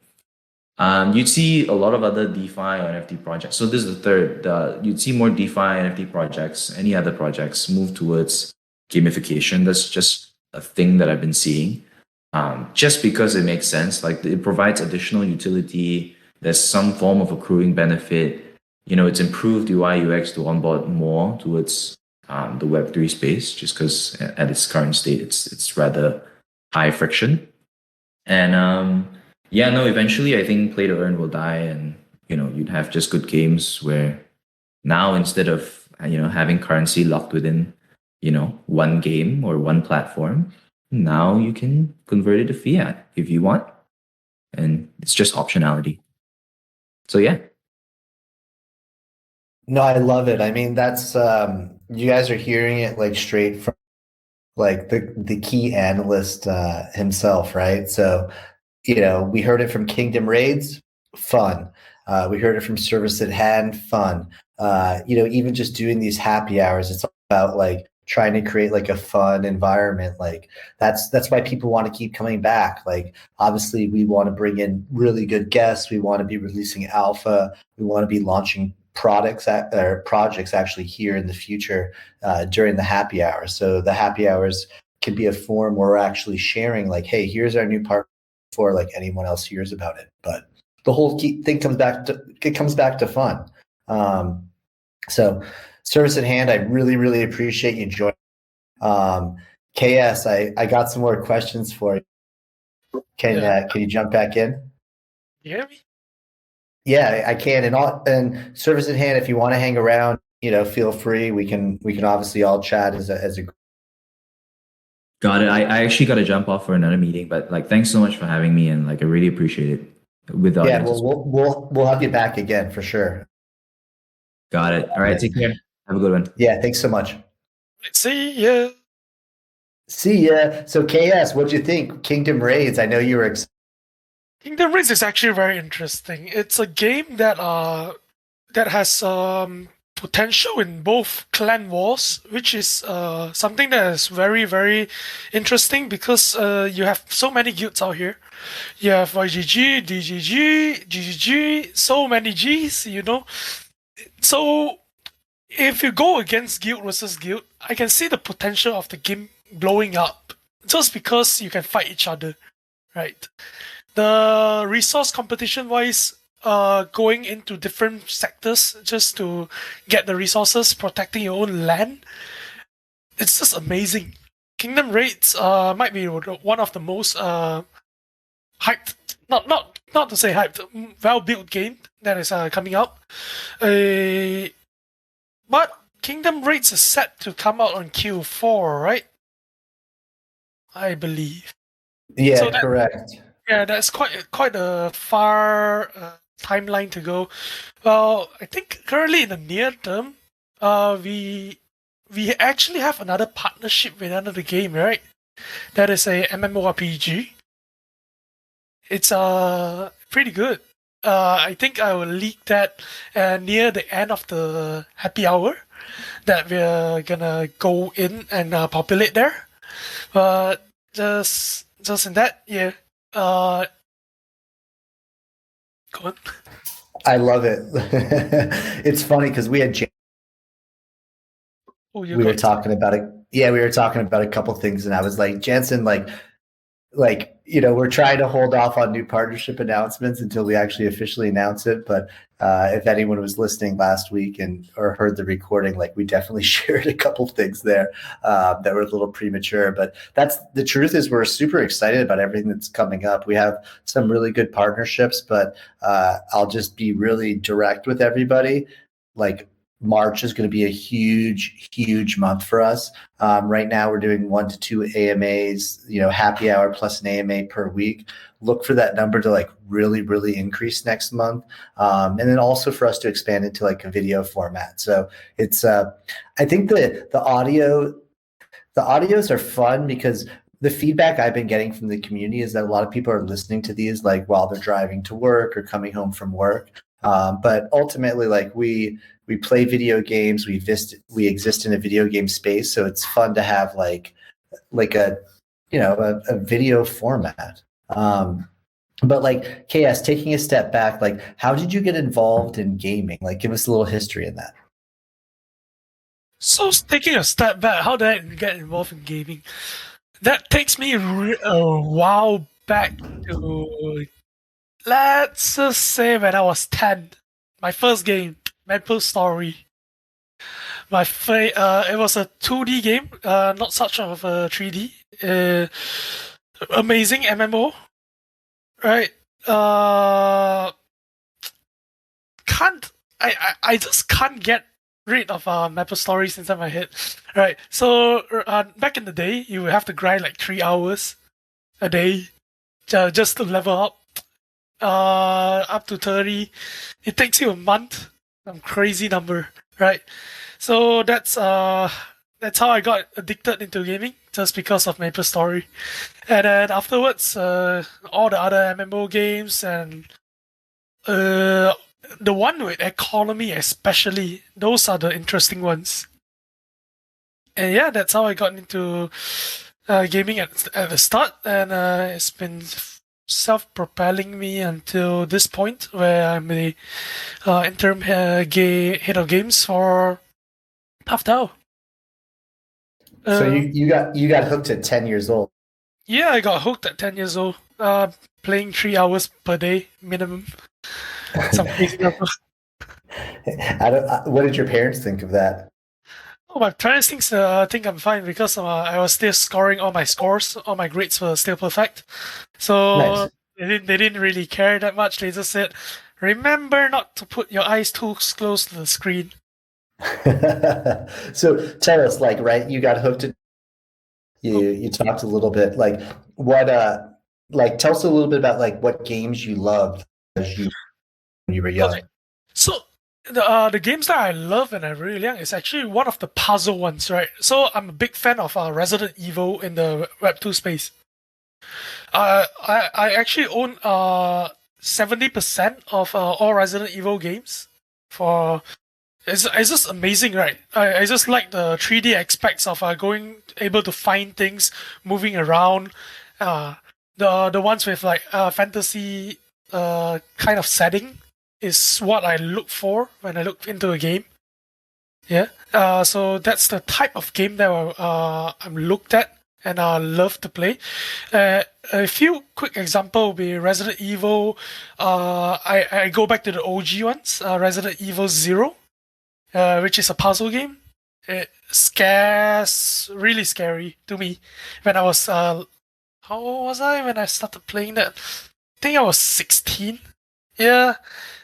[SPEAKER 5] You'd see a lot of other DeFi or NFT projects. So this is the third. You'd see more DeFi, NFT projects, any other projects move towards gamification. That's just a thing that I've been seeing. Just because it makes sense. Like, it provides additional utility. There's some form of accruing benefit. It's improved UI UX to onboard more towards the Web3 space, just because at its current state, it's rather high friction. And yeah, no, eventually I think play to earn will die, and you'd have just good games where now, instead of having currency locked within one game or one platform, now you can convert it to fiat if you want, and it's just optionality. So yeah.
[SPEAKER 1] No, I love it. I mean, that's you guys are hearing it like straight from like the key analyst himself, right? So, we heard it from Kingdom Raids, fun. We heard it from Service at Hand, fun. Even just doing these happy hours, it's all about like trying to create like a fun environment. Like that's why people want to keep coming back. Like, obviously we want to bring in really good guests. We want to be releasing alpha. We want to be launching projects actually here in the future during the happy hour. So the happy hours can be a form where we're actually sharing, like, hey, here's our new part before like anyone else hears about it. But the whole thing comes back to fun. So service at hand, I really, really appreciate you joining. KS, I got some more questions for you. Can you jump back in?
[SPEAKER 2] You hear me?
[SPEAKER 1] Yeah, I can. And service at hand, if you want to hang around, feel free. We can obviously all chat as a group.
[SPEAKER 5] Got it. I actually got to jump off for another meeting, but like, thanks so much for having me, and like, I really appreciate it. With the
[SPEAKER 1] Yeah,
[SPEAKER 5] audience.
[SPEAKER 1] we'll have you back again for sure.
[SPEAKER 5] Got it. All right, take care. Have a good one.
[SPEAKER 1] Yeah, thanks so much.
[SPEAKER 2] See ya.
[SPEAKER 1] See ya. So KS, what'd you think? Kingdom Raids. I know you were excited.
[SPEAKER 2] Kingdom Raids is actually very interesting. It's a game that has potential in both clan wars, which is something that is very, very interesting because you have so many guilds out here. You have YGG, DGG, GGG, so many Gs, So if you go against guild versus guild, I can see the potential of the game blowing up just because you can fight each other, right? The resource competition wise, going into different sectors just to get the resources, protecting your own land, it's just amazing. Kingdom Raids might be one of the most hyped, not to say hyped, well-built game that is coming out. But Kingdom Raids is set to come out on Q4, right? I believe.
[SPEAKER 1] Yeah,
[SPEAKER 2] So
[SPEAKER 1] correct.
[SPEAKER 2] Yeah, that's quite a far timeline to go. Well, I think currently in the near term, we actually have another partnership with another game, right? That is a MMORPG. It's pretty good. I think I will leak that near the end of the happy hour that we're gonna go in and populate there. But just in that, yeah. Go on.
[SPEAKER 1] I love it. It's funny because we had we were talking about it. Yeah, we were talking about a couple things, and I was like, Jansen, like we're trying to hold off on new partnership announcements until we actually officially announce it. But if anyone was listening last week or heard the recording, like, we definitely shared a couple things there that were a little premature. But that's the truth. Is we're super excited about everything that's coming up. We have some really good partnerships, but I'll just be really direct with everybody. Like, March is going to be a huge, huge month for us. Right now, we're doing 1 to 2 AMAs, happy hour plus an AMA per week. Look for that number to like really, really increase next month, and then also for us to expand into like a video format. So it's, I think the audios are fun because the feedback I've been getting from the community is that a lot of people are listening to these like while they're driving to work or coming home from work. But ultimately, like, we play video games. We exist in a video game space, so it's fun to have like a video format. But like, KS, taking a step back, like, how did you get involved in gaming? Like, give us a little history in that.
[SPEAKER 2] So taking a step back, how did I get involved in gaming? That takes me a while back to, let's just say, when I was 10. My first game, MapleStory. It was a 2D game, not such of a 3D. Amazing MMO, right? I just can't get rid of MapleStory inside my head, right? So back in the day, you would have to grind like 3 hours a day just to level up to 30. It takes you a month, some crazy number, right? So that's how I got addicted into gaming, just because of MapleStory. And then afterwards, all the other MMO games and the one with economy especially, those are the interesting ones. And yeah, that's how I got into gaming at the start, and it's been self-propelling me until this point where I'm the interim head of games for PathDAO.
[SPEAKER 1] So you got hooked at 10 years old.
[SPEAKER 2] Yeah, I got hooked at 10 years old, playing 3 hours per day minimum. Some crazy number.
[SPEAKER 1] What did your parents think of that?
[SPEAKER 2] Oh, my parents think I'm fine because I was still scoring all my scores. All my grades were still perfect. So
[SPEAKER 1] Nice.
[SPEAKER 2] they didn't really care that much. They just said, remember not to put your eyes too close to the screen.
[SPEAKER 1] So tell us, like, right, you got hooked at, you talked a little bit, like, what like, tell us a little bit about like what games you loved when you were young.
[SPEAKER 2] Okay. So the games that I love when I'm really young is actually one of the puzzle ones, right? So I'm a big fan of Resident Evil in the Web 2 space. I actually own 70% of all Resident Evil games. It's just amazing, right? I just like the 3D aspects of able to find things, moving around. The ones with like fantasy kind of setting is what I look for when I look into a game. Yeah. So that's the type of game that I'm looked at and I love to play. A few quick example would be Resident Evil. I go back to the OG ones. Resident Evil 0, which is a puzzle game. It scares really scary to me. When I was how old was I when I started playing that? I think I was 16. Yeah,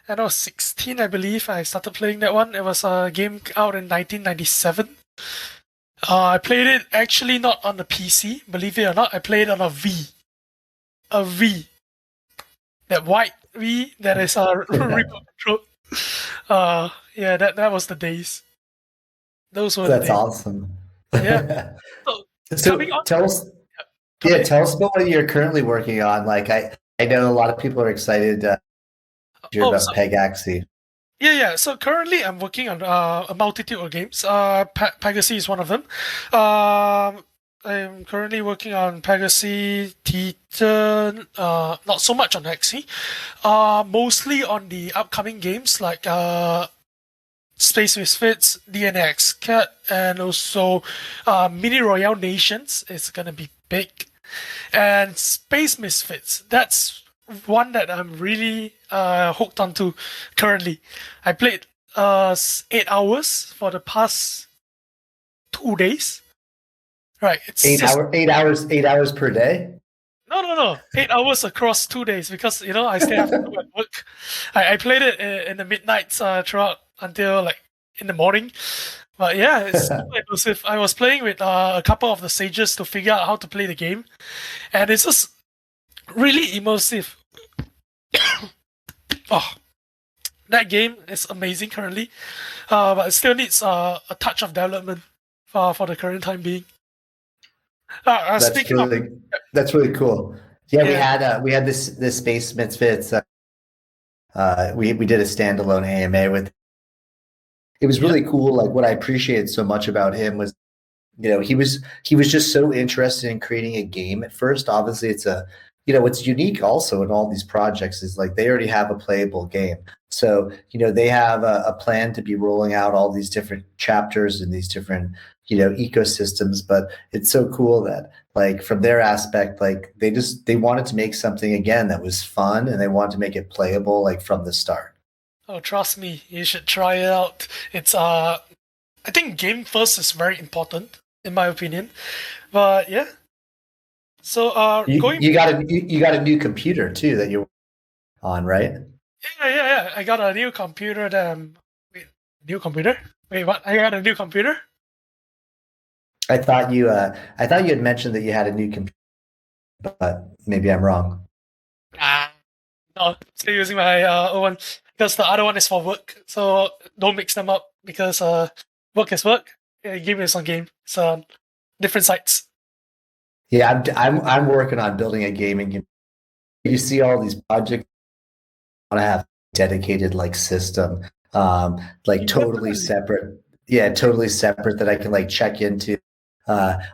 [SPEAKER 2] and I was 16, I believe. I started playing that one. It was a game out in 1997. I played it actually not on the PC, believe it or not. I played it on a V. A V. That white V that is remote control. Yeah, that was the days. Those were
[SPEAKER 1] That's
[SPEAKER 2] the days.
[SPEAKER 1] awesome.
[SPEAKER 2] Yeah.
[SPEAKER 1] So
[SPEAKER 2] coming on.
[SPEAKER 1] tell us, tell us about what you're currently working on. Like, I know a lot of people are excited to hear about PegAxie.
[SPEAKER 2] Yeah. So currently, I'm working on a multitude of games. Pegasus is one of them. I'm currently working on Pegasus, Titan. Not so much on Axie. Mostly on the upcoming games like Space Misfits, DNX Cat, and also Mini Royale Nations is gonna be big. And Space Misfits, that's one that I'm really hooked onto currently. I played 8 hours for the past 2 days. Right, it's
[SPEAKER 1] 8 hours per day.
[SPEAKER 2] No. 8 hours across 2 days because I still have to do at work. I played it in the midnights throughout until like in the morning. But yeah, it's super immersive. I was playing with a couple of the sages to figure out how to play the game, and it's just really immersive. Oh, that game is amazing currently, but it still needs a touch of development for the current time being.
[SPEAKER 1] That's really cool. Yeah, we had this Space Misfits. We did a standalone AMA with. It was really cool. Like, what I appreciated so much about him was, he was just so interested in creating a game at first. Obviously, it's what's unique also in all these projects is like they already have a playable game. So, they have a plan to be rolling out all these different chapters and these different, ecosystems. But it's so cool that, like, from their aspect, like they wanted to make something again that was fun and they wanted to make it playable, like, from the start.
[SPEAKER 2] Oh, trust me, you should try it out. It's I think game first is very important in my opinion. But yeah. So
[SPEAKER 1] you got a new computer too that you're on, right?
[SPEAKER 2] Yeah. I got a new computer new computer? Wait, what? I got a new computer?
[SPEAKER 1] I thought you had mentioned that you had a new computer, but maybe I'm wrong.
[SPEAKER 2] No, still using my old one because the other one is for work. So don't mix them up because work is work, game is on game. So different sites.
[SPEAKER 1] Yeah, I'm working on building a gaming. You see all these projects. I want to have a dedicated like system, like totally separate. Yeah, totally separate that I can like check into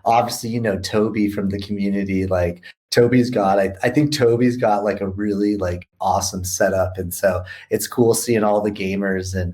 [SPEAKER 1] Obviously, you know, Toby from the community, like I think Toby's got like a really like awesome setup. And so it's cool seeing all the gamers, and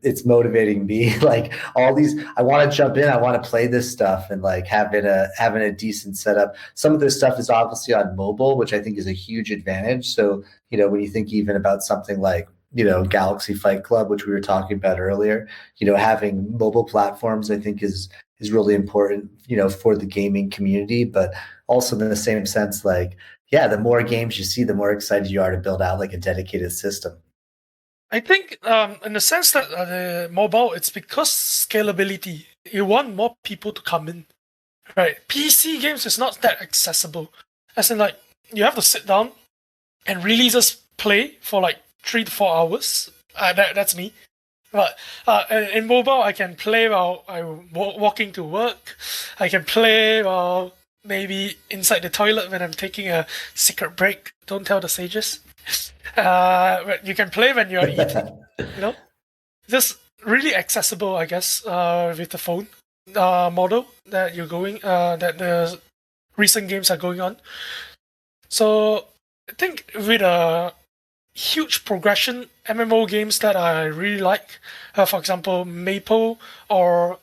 [SPEAKER 1] it's motivating me. Like all these, I want to jump in, I want to play this stuff, and like having a decent setup. Some of this stuff is obviously on mobile, which I think is a huge advantage. So, you know, when you think even about something like, you know, Galaxy Fight Club, which we were talking about earlier, you know, having mobile platforms, I think is really important, you know, for the gaming community. But also in the same sense, like, yeah, the more games you see, the more excited you are to build out like a dedicated system.
[SPEAKER 2] I think, in the sense that the mobile, it's because scalability. You want more people to come in, right? PC games is not that accessible. As in, like, you have to sit down and really just play for like 3 to 4 hours. That's me. But in mobile, I can play while I'm walking to work. I can play while maybe inside the toilet when I'm taking a secret break. Don't tell the sages. But you can play when you're eating. You know, just really accessible, I guess, with the phone model that you're going. That the recent games are going on. So I think with a huge progression MMO games that I really like, for example, Maple or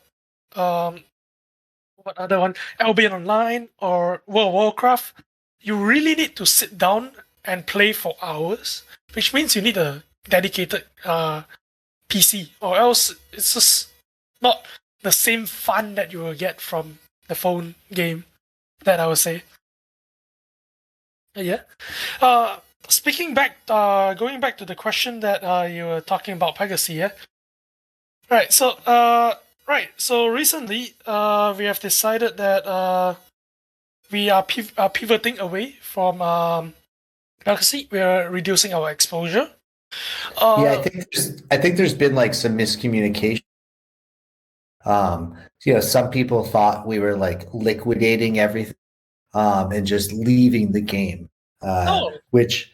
[SPEAKER 2] what other one, Albion Online or World of Warcraft, you really need to sit down and play for hours, which means you need a dedicated PC, or else it's just not the same fun that you will get from the phone game, that I would say. Yeah. Speaking back, going back to the question that you were talking about Pegasus, yeah. Right. So recently, we have decided that we are pivoting away from Pegasus. We are reducing our exposure.
[SPEAKER 1] Yeah, I think there's been like some miscommunication. You know, some people thought we were like liquidating everything, and just leaving the game,
[SPEAKER 2] No.
[SPEAKER 1] which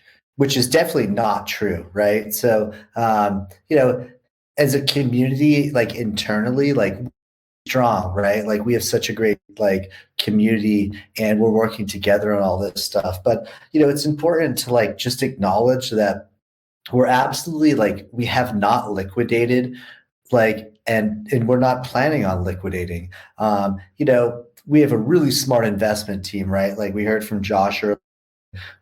[SPEAKER 1] is definitely not true, right? So, you know, as a community, like internally, like strong, right? Like we have such a great like community, and we're working together on all this stuff. But you know, it's important to like just acknowledge that we're absolutely like we have not liquidated, like, and we're not planning on liquidating. You know, we have a really smart investment team, right? Like we heard from Josh earlier.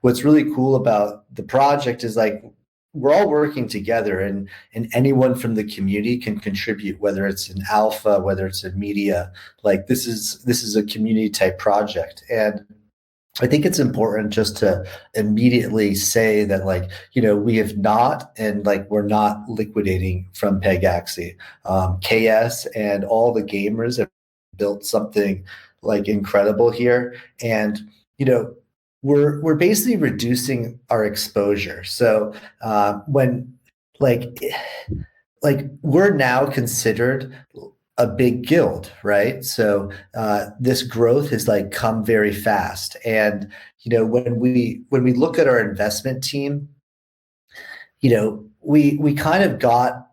[SPEAKER 1] What's really cool about the project is like we're all working together, and anyone from the community can contribute, whether it's an alpha, whether it's a media. Like this is a community type project. And I think it's important just to immediately say that, like, you know, we have not, and like, we're not liquidating from Pegaxi. KS and all the gamers have built something like incredible here. And, you know, we're basically reducing our exposure. So when like we're now considered a big guild, right? So this growth has like come very fast. And you know, when we look at our investment team, you know, we kind of got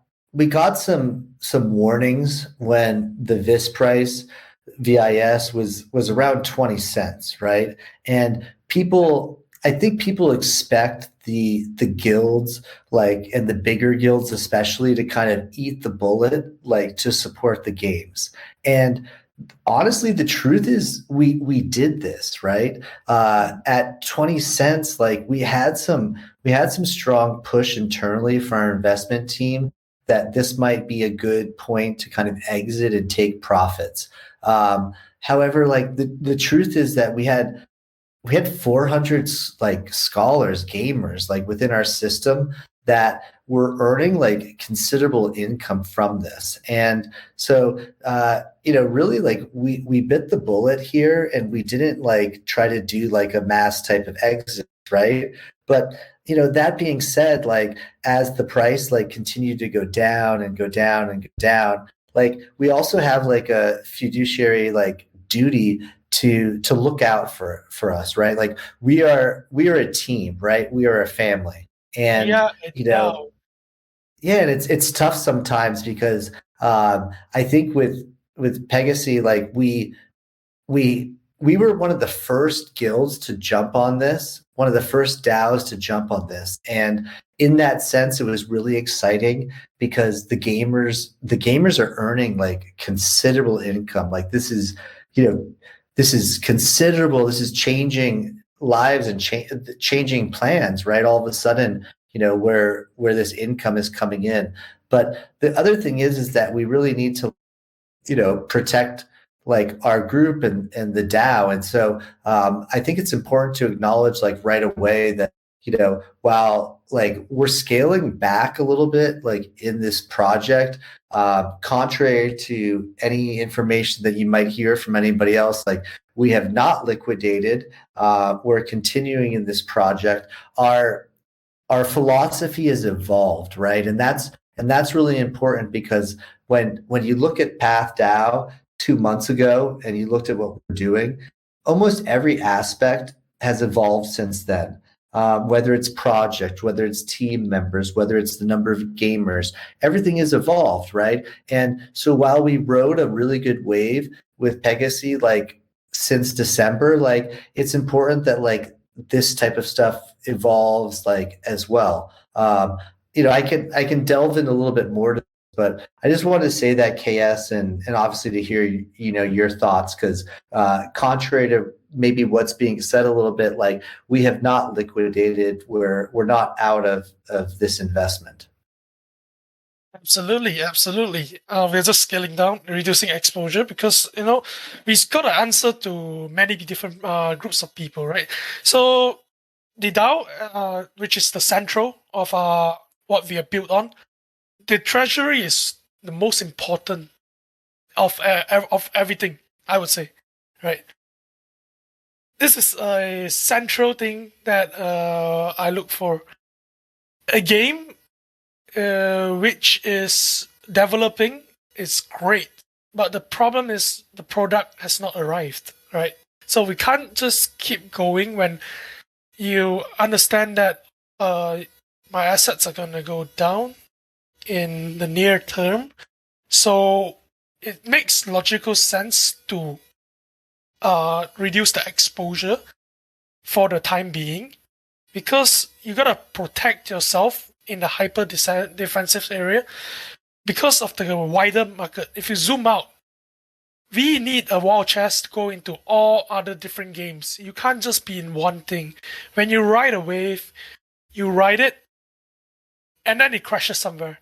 [SPEAKER 1] some warnings when the VIS was around 20 cents, right? And I think people expect the guilds, like, and the bigger guilds especially, to kind of eat the bullet, like to support the games. And honestly, the truth is we did this, right? At 20 cents, like we had some strong push internally for our investment team that this might be a good point to kind of exit and take profits. However, like the truth is that we had 400 like scholars, gamers, like within our system that were earning like considerable income from this. And so, you know, really like we bit the bullet here, and we didn't like try to do like a mass type of exit, right? But you know, that being said, like as the price like continued to go down and go down and go down, like we also have like a fiduciary like duty to look out for us, right? Like we are a team, right? We are a family. And
[SPEAKER 2] Yeah,
[SPEAKER 1] you know, yeah, and it's tough sometimes because I think with Pegasus, like we were one of the first guilds to jump on this, one of the first DAOs to jump on this. And in that sense, it was really exciting because the gamers are earning like considerable income. Like this is, this is considerable. This is changing lives and changing plans, right? All of a sudden, where this income is coming in. But the other thing is that we really need to, protect like our group and the DAO. And so I think it's important to acknowledge like right away that, while like we're scaling back a little bit, like in this project, contrary to any information that you might hear from anybody else, like we have not liquidated. We're continuing in this project. Our philosophy has evolved, right? And that's really important because when you look at PathDAO 2 months ago and you looked at what we're doing, almost every aspect has evolved since then. Whether it's project, whether it's team members, whether it's the number of gamers, everything has evolved, right? And so while we rode a really good wave with Pegasus, like since December, like it's important that like this type of stuff evolves like as well. I can delve in a little bit more to this, but I just wanted to say that KS and obviously to hear your thoughts because contrary to maybe what's being said a little bit, like we have not liquidated, we're not out of this investment.
[SPEAKER 2] Absolutely. We're just scaling down, reducing exposure because we've got to answer to many different groups of people, right? So the DAO, which is the central of what we are built on, the treasury is the most important of everything, I would say, right? This is a central thing that I look for. A game which is developing is great, but the problem is the product has not arrived, right? So we can't just keep going when you understand that my assets are going to go down in the near term. So it makes logical sense to reduce the exposure for the time being because you got to protect yourself in the hyper defensive area because of the wider market. If you zoom out, we need a war chest to go into all other different games. You can't just be in one thing. When you ride a wave, you ride it and then it crashes somewhere.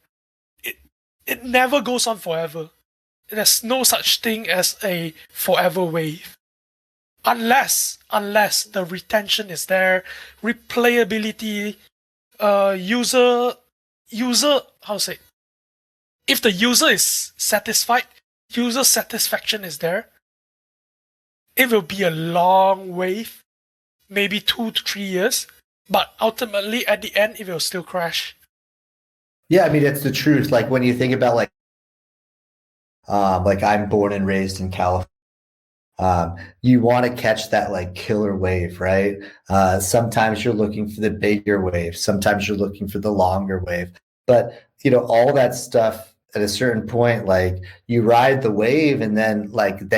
[SPEAKER 2] It never goes on forever. There's no such thing as a forever wave. Unless the retention is there, replayability, user, how to say? If the user is satisfied, user satisfaction is there, it will be a long wave, maybe 2 to 3 years, but ultimately at the end, it will still crash.
[SPEAKER 1] Yeah, I mean, it's the truth. Like when you think about like I'm born and raised in California. You want to catch that like killer wave, right? Sometimes you're looking for the bigger wave. Sometimes you're looking for the longer wave. But, all that stuff at a certain point, like you ride the wave and then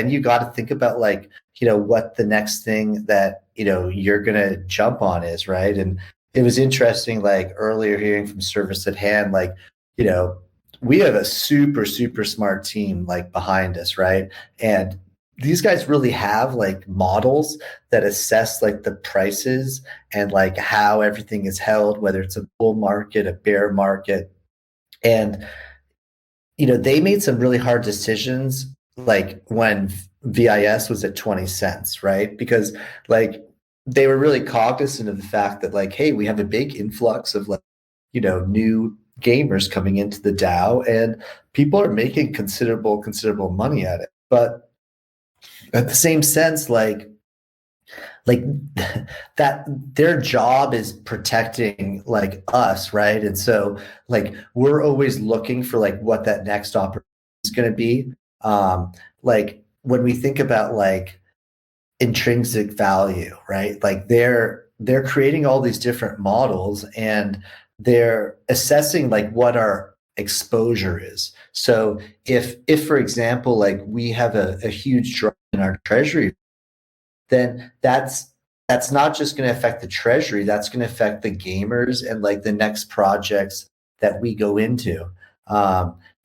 [SPEAKER 1] you got to think about like, what the next thing that, you're going to jump on is, right? And it was interesting, like earlier hearing from Service at Hand, like, we have a super, super smart team like behind us, right? And these guys really have like models that assess like the prices and like how everything is held, whether it's a bull market, a bear market. And, they made some really hard decisions like when VIS was at 20 cents, right? Because like they were really cognizant of the fact that like, hey, we have a big influx of like, new gamers coming into the DAO and people are making considerable money at it. But at the same sense, like that their job is protecting like us, right? And so like we're always looking for like what that next opportunity is going to be. Like when we think about like intrinsic value, right? Like they're creating all these different models and they're assessing like what our exposure is. So if for example, like we have a huge drop in our treasury then that's not just going to affect the treasury, that's going to affect the gamers and like the next projects that we go into.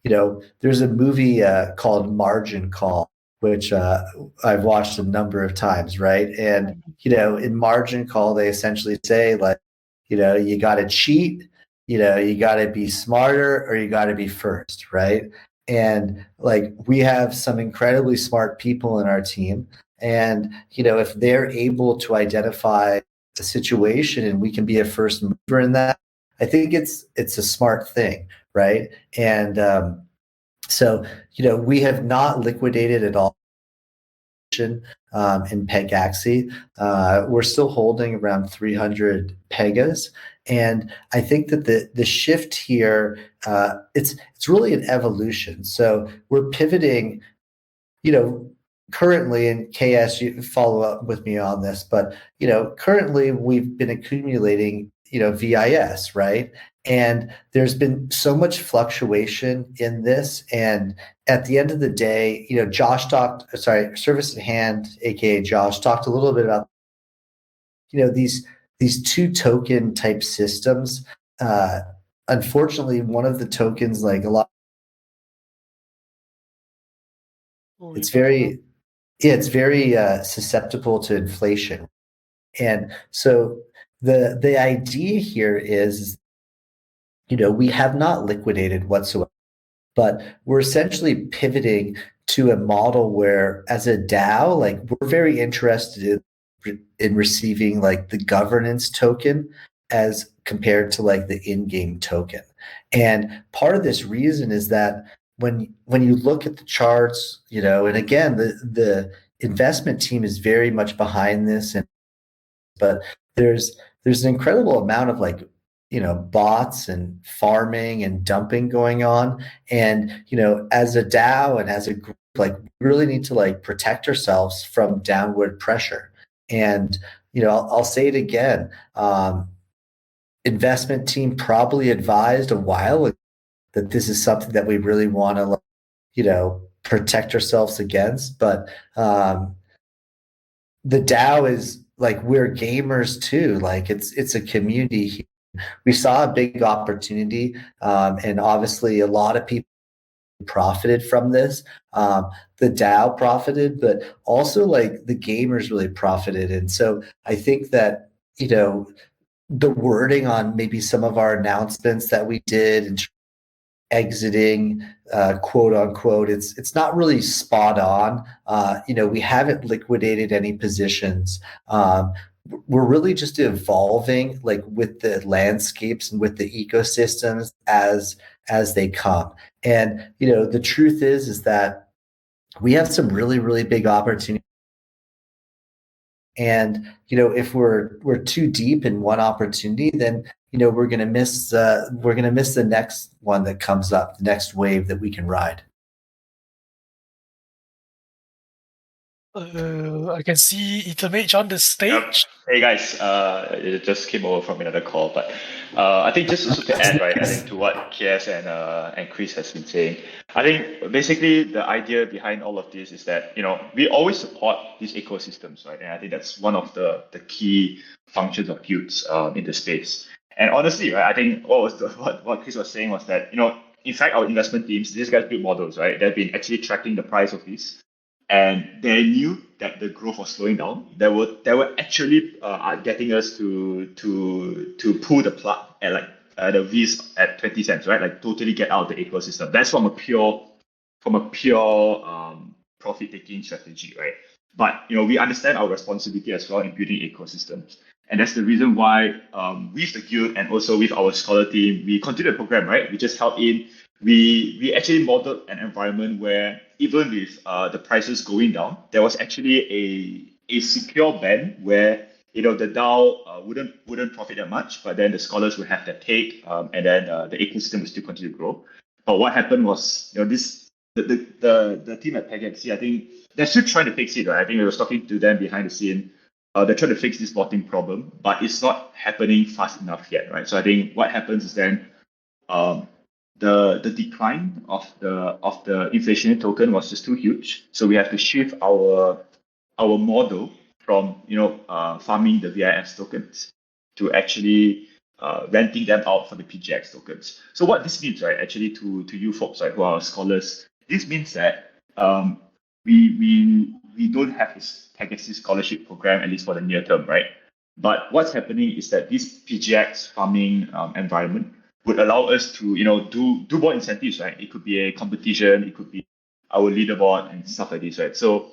[SPEAKER 1] There's a movie called Margin Call, which I've watched a number of times, right? And in Margin Call, they essentially say like, you got to cheat, you got to be smarter, or you got to be first, right? And like we have some incredibly smart people in our team, and if they're able to identify the situation and we can be a first mover in that, I think it's a smart thing, right? And so we have not liquidated at all in PegAxi. We're still holding around 300 Pegas, and I think that the shift here, it's really an evolution. So we're pivoting, currently, and KS, you follow up with me on this, but currently we've been accumulating VIS, right? And there's been so much fluctuation in this, and at the end of the day, Service at Hand, aka Josh, talked a little bit about these two token type systems. Unfortunately, one of the tokens, like a lot, it's very susceptible to inflation. And so the idea here is, we have not liquidated whatsoever, but we're essentially pivoting to a model where, as a DAO, like we're very interested in receiving like the governance token as compared to like the in-game token. And part of this reason is that when you look at the charts, and again, the investment team is very much behind this, but there's an incredible amount of like bots and farming and dumping going on, and as a DAO and as a group, like we really need to like protect ourselves from downward pressure. And I'll say it again, investment team probably advised a while ago that this is something that we really want to protect ourselves against, but the DAO is like, we're gamers too, like it's a community. We saw a big opportunity, and obviously a lot of people profited from this. The DAO profited, but also like the gamers really profited. And so I think that the wording on maybe some of our announcements that we did and exiting, quote unquote, it's not really spot on. We haven't liquidated any positions. We're really just evolving like with the landscapes and with the ecosystems as they come. And the truth is that we have some really, really big opportunities. And if we're too deep in one opportunity, then we're gonna miss the next one that comes up, the next wave that we can ride.
[SPEAKER 2] I can see Ethermage on the stage.
[SPEAKER 6] Yep. Hey guys, it just came over from another call, but I think just also to add, right, I think to what KS and Chris has been saying, I think basically the idea behind all of this is that we always support these ecosystems, right, and I think that's one of the key functions of guilds in the space. And honestly, right, I think what Chris was saying was that in fact our investment teams, these guys build models, right, they've been actually tracking the price of these. And they knew that the growth was slowing down. They were actually getting us to pull the plug at like the V's at 20 cents, right? Like totally get out of the ecosystem. That's from a pure profit taking strategy, right? But we understand our responsibility as well in building ecosystems, and that's the reason why with the guild and also with our scholar team, we continue the program, right? We just help in. We actually modeled an environment where even with the prices going down, there was actually a secure band where the DAO wouldn't profit that much, but then the scholars would have their take, and then the ecosystem would still continue to grow. But what happened was, the team at PegAxi, I think they're still trying to fix it, right? I think we were talking to them behind the scene. They're trying to fix this botting problem, but it's not happening fast enough yet, right? So I think what happens is then the decline of the inflationary token was just too huge. So we have to shift our model from farming the VIF tokens to actually renting them out for the PGX tokens. So what this means, right, actually to you folks, right, who are scholars, this means that we don't have this Pegasus scholarship program, at least for the near term, right? But what's happening is that this PGX farming environment would allow us to do more incentives, right? It could be a competition, it could be our leaderboard and stuff like this, right? So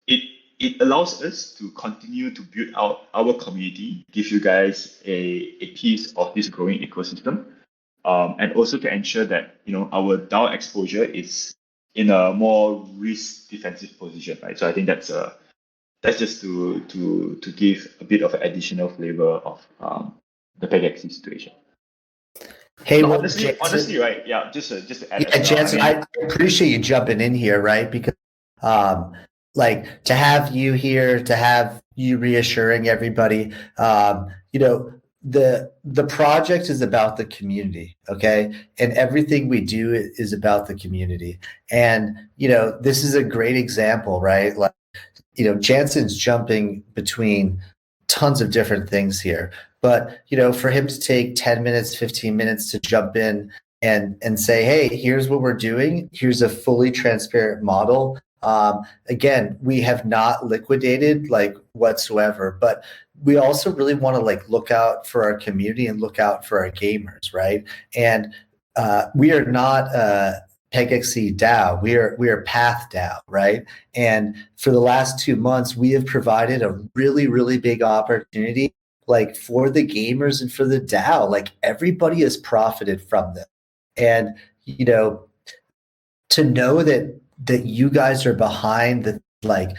[SPEAKER 6] it allows us to continue to build out our community, give you guys a piece of this growing ecosystem, and also to ensure that our DAO exposure is in a more risk defensive position, right? So I think that's just to give a bit of an additional flavor of the PegXC situation.
[SPEAKER 1] Hey,
[SPEAKER 6] No,
[SPEAKER 1] well,
[SPEAKER 6] honestly, right? Yeah, just to add.
[SPEAKER 1] Yeah, Jansen, I appreciate you jumping in here, right? Because, like, to have you here, to have you reassuring everybody, the project is about the community, okay? And everything we do is about the community. And this is a great example, right? Like, Jansen's jumping between tons of different things here. But, for him to take 10 minutes, 15 minutes to jump in and say, hey, here's what we're doing. Here's a fully transparent model. Again, we have not liquidated like whatsoever, but we also really want to like look out for our community and look out for our gamers, right? And we are not PegXC DAO. We are PathDAO, right? And for the last 2 months, we have provided a really, really big opportunity, like for the gamers and for the DAO. Like everybody has profited from this, and to know that you guys are behind the like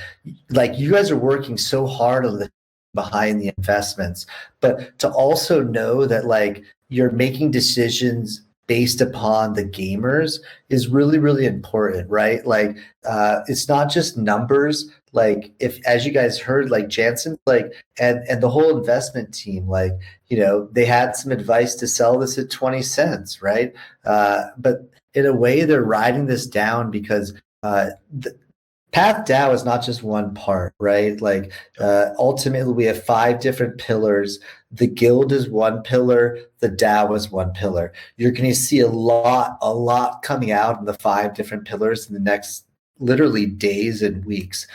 [SPEAKER 1] you guys are working so hard on the behind the investments, but to also know that like you're making decisions based upon the gamers is really, really important, right? Like it's not just numbers. Like if, as you guys heard, like Jansen, like and the whole investment team, like they had some advice to sell this at 20 cents, right? But in a way, they're riding this down because the PathDAO is not just one part, right? Like ultimately, we have 5 different pillars. The guild is one pillar. The DAO is one pillar. You're going to see a lot coming out in the 5 different pillars in the next literally days and weeks.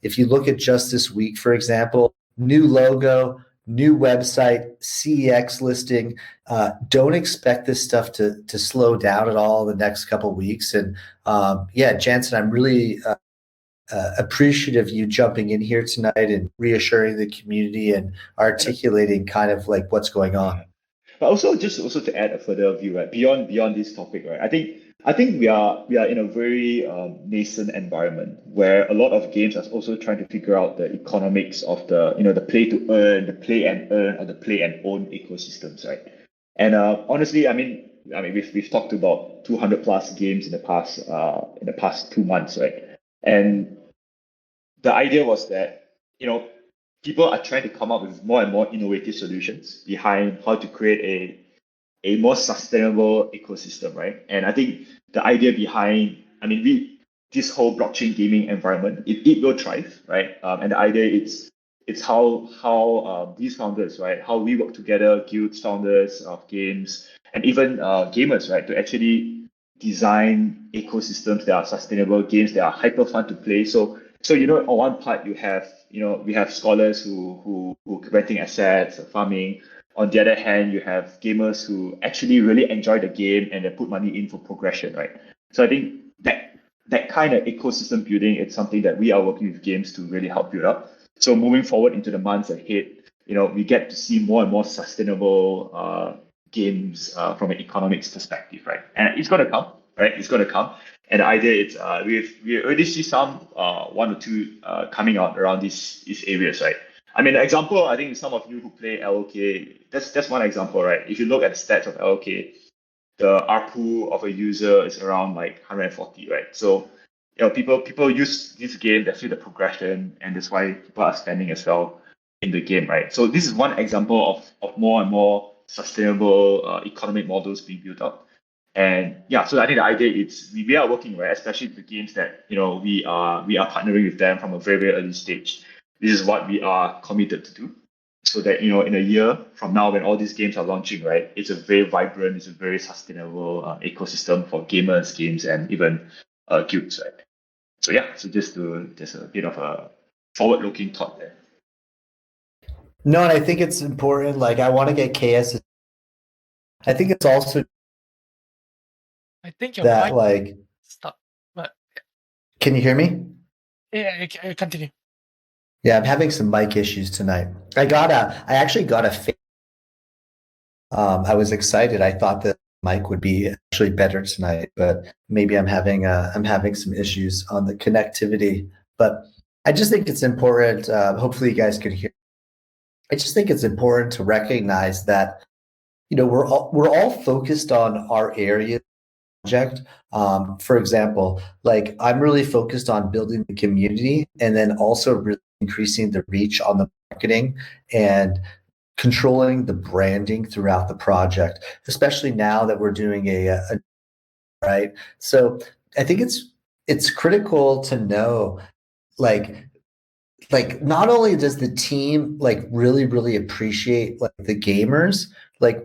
[SPEAKER 1] If you look at just this week, for example, new logo, new website, CEX listing. Don't expect this stuff to slow down at all in the next couple of weeks. And Jansen, I'm really appreciative of you jumping in here tonight and reassuring the community and articulating kind of like what's going on.
[SPEAKER 6] But also to add a further view, right? Beyond this topic, right? I think we are in a very nascent environment where a lot of games are also trying to figure out the economics of the the play to earn, the play and earn, or the play and own ecosystems, right? And honestly, I mean we've talked about 200 plus games in the past 2 months, right? And the idea was that people are trying to come up with more and more innovative solutions behind how to create a more sustainable ecosystem, right? And I think the idea behind, this whole blockchain gaming environment, it will thrive, right? And the idea it's how these founders, right, how we work together, guilds, founders of games, and even gamers, right, to actually design ecosystems that are sustainable, games that are hyper fun to play. So on one part you have we have scholars who renting assets, farming. On the other hand, you have gamers who actually really enjoy the game and they put money in for progression, right? So I think that kind of ecosystem building is something that we are working with games to really help build up. So moving forward into the months ahead, we get to see more and more sustainable games from an economics perspective, right? And it's going to come, right? It's going to come. And the idea is we already see some 1 or 2 coming out around these areas, right? I mean, example, I think some of you who play LOK, that's one example, right? If you look at the stats of LOK, the ARPU of a user is around like 140, right? So people use this game, they feel the progression, and that's why people are spending as well in the game, right? So this is one example of more and more sustainable economic models being built up. And so I think the idea is we are working, right, especially the games that we are partnering with them from a very, very early stage. this is what we are committed to do. So that, you know, in a year from now, when all these games are launching, right, it's a very vibrant, it's a very sustainable ecosystem for gamers, games, and even guilds, right? So yeah, so just a bit of a forward-looking thought there.
[SPEAKER 1] No, and I think it's important. Like, I want to get KS. I think it's also
[SPEAKER 2] I think your
[SPEAKER 1] that,
[SPEAKER 2] mic
[SPEAKER 1] like,
[SPEAKER 2] stop. But
[SPEAKER 1] can you hear me?
[SPEAKER 2] yeah, continue.
[SPEAKER 1] Yeah, I'm having some mic issues tonight. I actually got a fake. I was excited. I thought that mic would be actually better tonight, but maybe I'm having some issues on the connectivity. But I just think it's important. Hopefully, you guys could hear. I just think it's important to recognize that, you know, we're all focused on our area project. For example, like, I'm really focused on building the community and then also really increasing the reach on the marketing and controlling the branding throughout the project, especially now that we're doing a right. So I think it's critical to know, like not only does the team like really appreciate like the gamers, like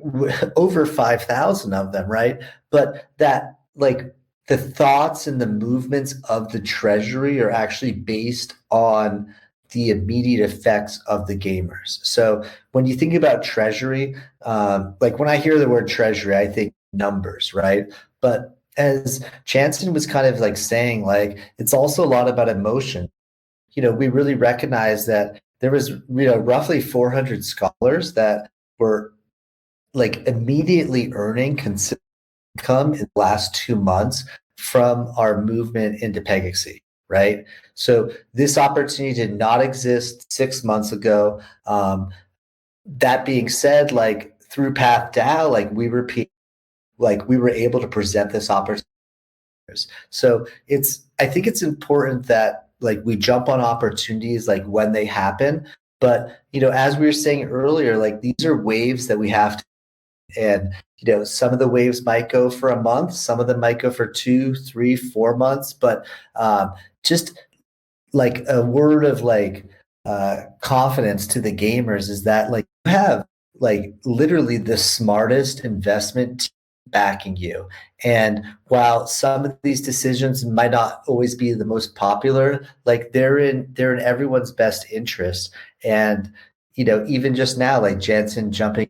[SPEAKER 1] over 5,000 of them, right? But that, like, the thoughts and the movements of the treasury are actually based on the immediate effects of the gamers. So when you think about treasury, like, when I hear the word treasury, I think numbers, right? But as Jansen was kind of like saying, like, it's also a lot about emotion. You know, we really recognize that there was, you know, roughly 400 scholars that were like immediately earning consistent income in the last 2 months from our movement into Pegasus, right? So this opportunity did not exist 6 months ago. That being said, like, through PathDAO, like, we were able to present this opportunity. So I think it's important that, like, we jump on opportunities like when they happen. But, you know, as we were saying earlier, like, these are waves that we have to, and, you know, some of the waves might go for a month, some of them might go for 2, 3, 4 months. But just like a word of like confidence to the gamers is that, like, you have like literally the smartest investment team backing you. And while some of these decisions might not always be the most popular, like, they're in everyone's best interest. And, you know, even just now, like, Jansen jumping,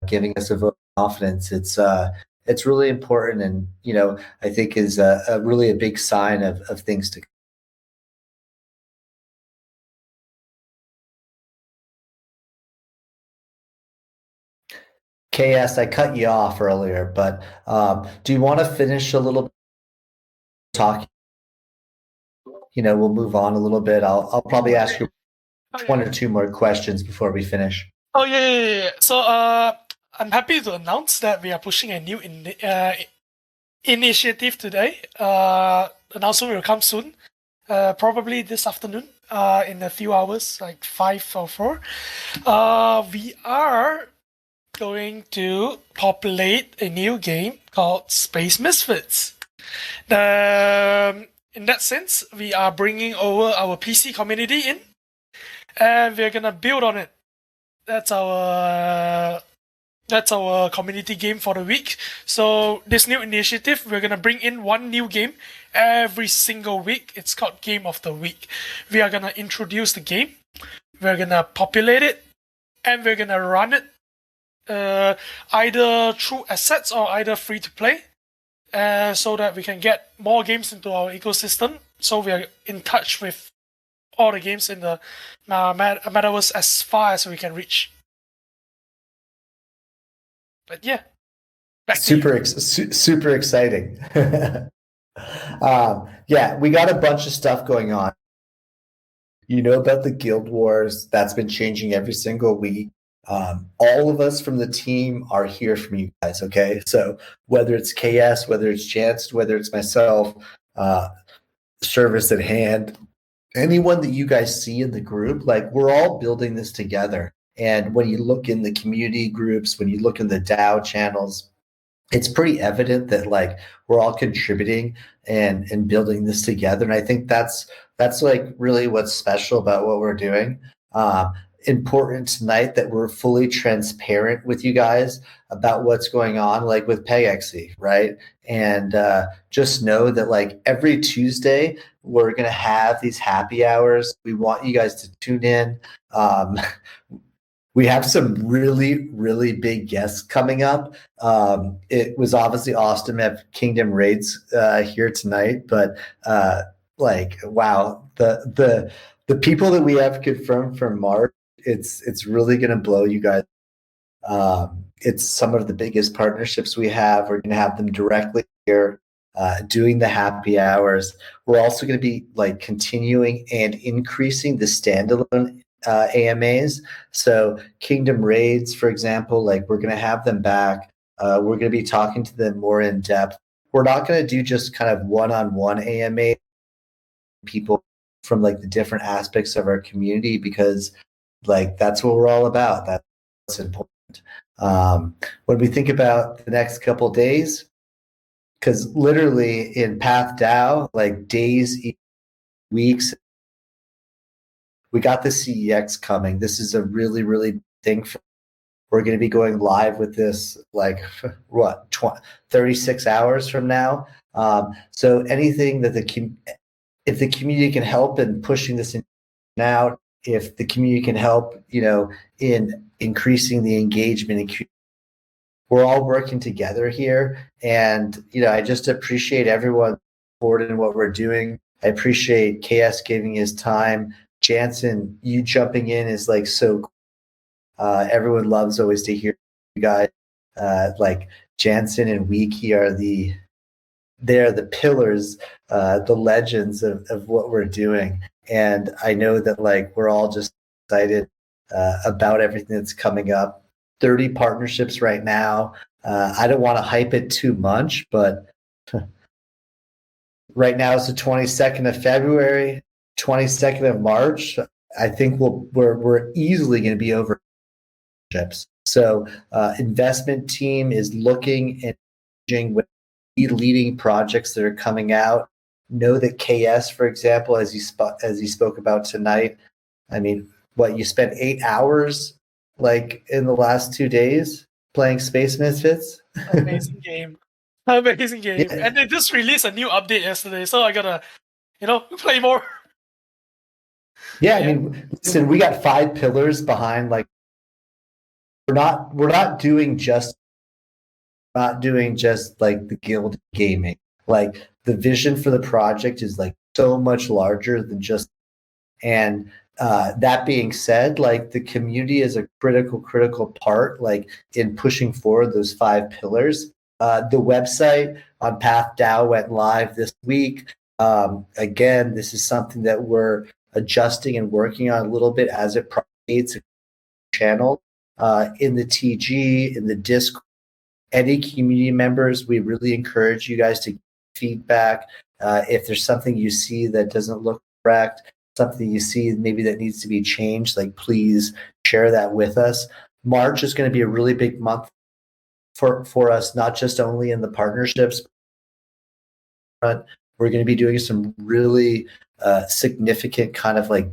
[SPEAKER 1] giving us a vote of confidence, it's really important, and, you know, I think is a really a big sign of things to come. KS, I cut you off earlier, but do you want to finish a little talking? You know, we'll move on a little bit. I'll probably ask you one or two more questions before we finish.
[SPEAKER 2] Oh yeah. So I'm happy to announce that we are pushing a new initiative today. Announcement will come soon, probably this afternoon, in a few hours, like 5 or 4. We are going to populate a new game called Space Misfits. In that sense, we are bringing over our PC community in, and we're gonna build on it. That's our community game for the week. So this new initiative, we're gonna bring in one new game every single week. It's called Game of the Week. We are gonna introduce the game, we're gonna populate it, and we're gonna run it either through assets or either free to play, so that we can get more games into our ecosystem. So we are in touch with all the games in the metaverse as far as we can reach. But yeah,
[SPEAKER 1] super exciting. Yeah, we got a bunch of stuff going on. You know about the Guild Wars. That's been changing every single week. All of us from the team are here from you guys, okay? So whether it's KS, whether it's Chance, whether it's myself, Service at Hand, anyone that you guys see in the group, like, we're all building this together. And when you look in the community groups, when you look in the DAO channels, it's pretty evident that, like, we're all contributing and building this together. And I think that's that's like really what's special about what we're doing. Important tonight that we're fully transparent with you guys about what's going on, like with PegXE, right? And just know that like every Tuesday we're gonna have these happy hours. We want you guys to tune in. We have some really, really big guests coming up. It was obviously awesome to have Kingdom Raids here tonight, but like, wow, the people that we have confirmed for March, it's really going to blow you guys. It's some of the biggest partnerships we have. We're going to have them directly here. Doing the happy hours. We're also going to be like continuing and increasing the standalone AMAs. So Kingdom Raids, for example, like we're going to have them back. We're going to be talking to them more in depth. We're not going to do just kind of one-on-one AMA people from like the different aspects of our community, because like that's what we're all about. That's important. When we think about the next couple days, because literally in PathDAO, like days, weeks, we got the CEX coming. This is a really, really big thing. We're going to be going live with this like what 36 hours from now. So anything that if the community can help in pushing this out, if the community can help, in increasing the engagement and we're all working together here. And, I just appreciate everyone supporting what we're doing. I appreciate KS giving his time. Jansen, you jumping in is like so cool. Everyone loves always to hear you guys. Like Jansen and Wiki they're the pillars, the legends of what we're doing. And I know that like we're all just excited about everything that's coming up. 30 partnerships right now. I don't want to hype it too much, but right now it's the 22nd of February, 22nd of March. I think we're easily going to be over partnerships. So investment team is looking and engaging with leading projects that are coming out. Know that KS, for example, as he spoke about tonight. I mean, what, you spent 8 hours like in the last 2 days playing Space Misfits?
[SPEAKER 2] Amazing game. Amazing game.
[SPEAKER 1] Yeah.
[SPEAKER 2] And they just released a new update yesterday, so I gotta, play more.
[SPEAKER 1] Yeah, I mean, listen, we got 5 pillars behind. Like, we're not doing just like the guild gaming. Like the vision for the project is like so much larger than just. And that being said, like the community is a critical part, like in pushing forward those 5 pillars. The website on PathDAO went live this week. Again, this is something that we're adjusting and working on a little bit as it propagates a channel in the TG, in the Discord. Any community members, we really encourage you guys to give feedback. If there's something you see that doesn't look correct, something you see maybe that needs to be changed, like please share that with us. March is going to be a really big month for us, not just only in the partnerships front. We're going to be doing some really significant kind of like,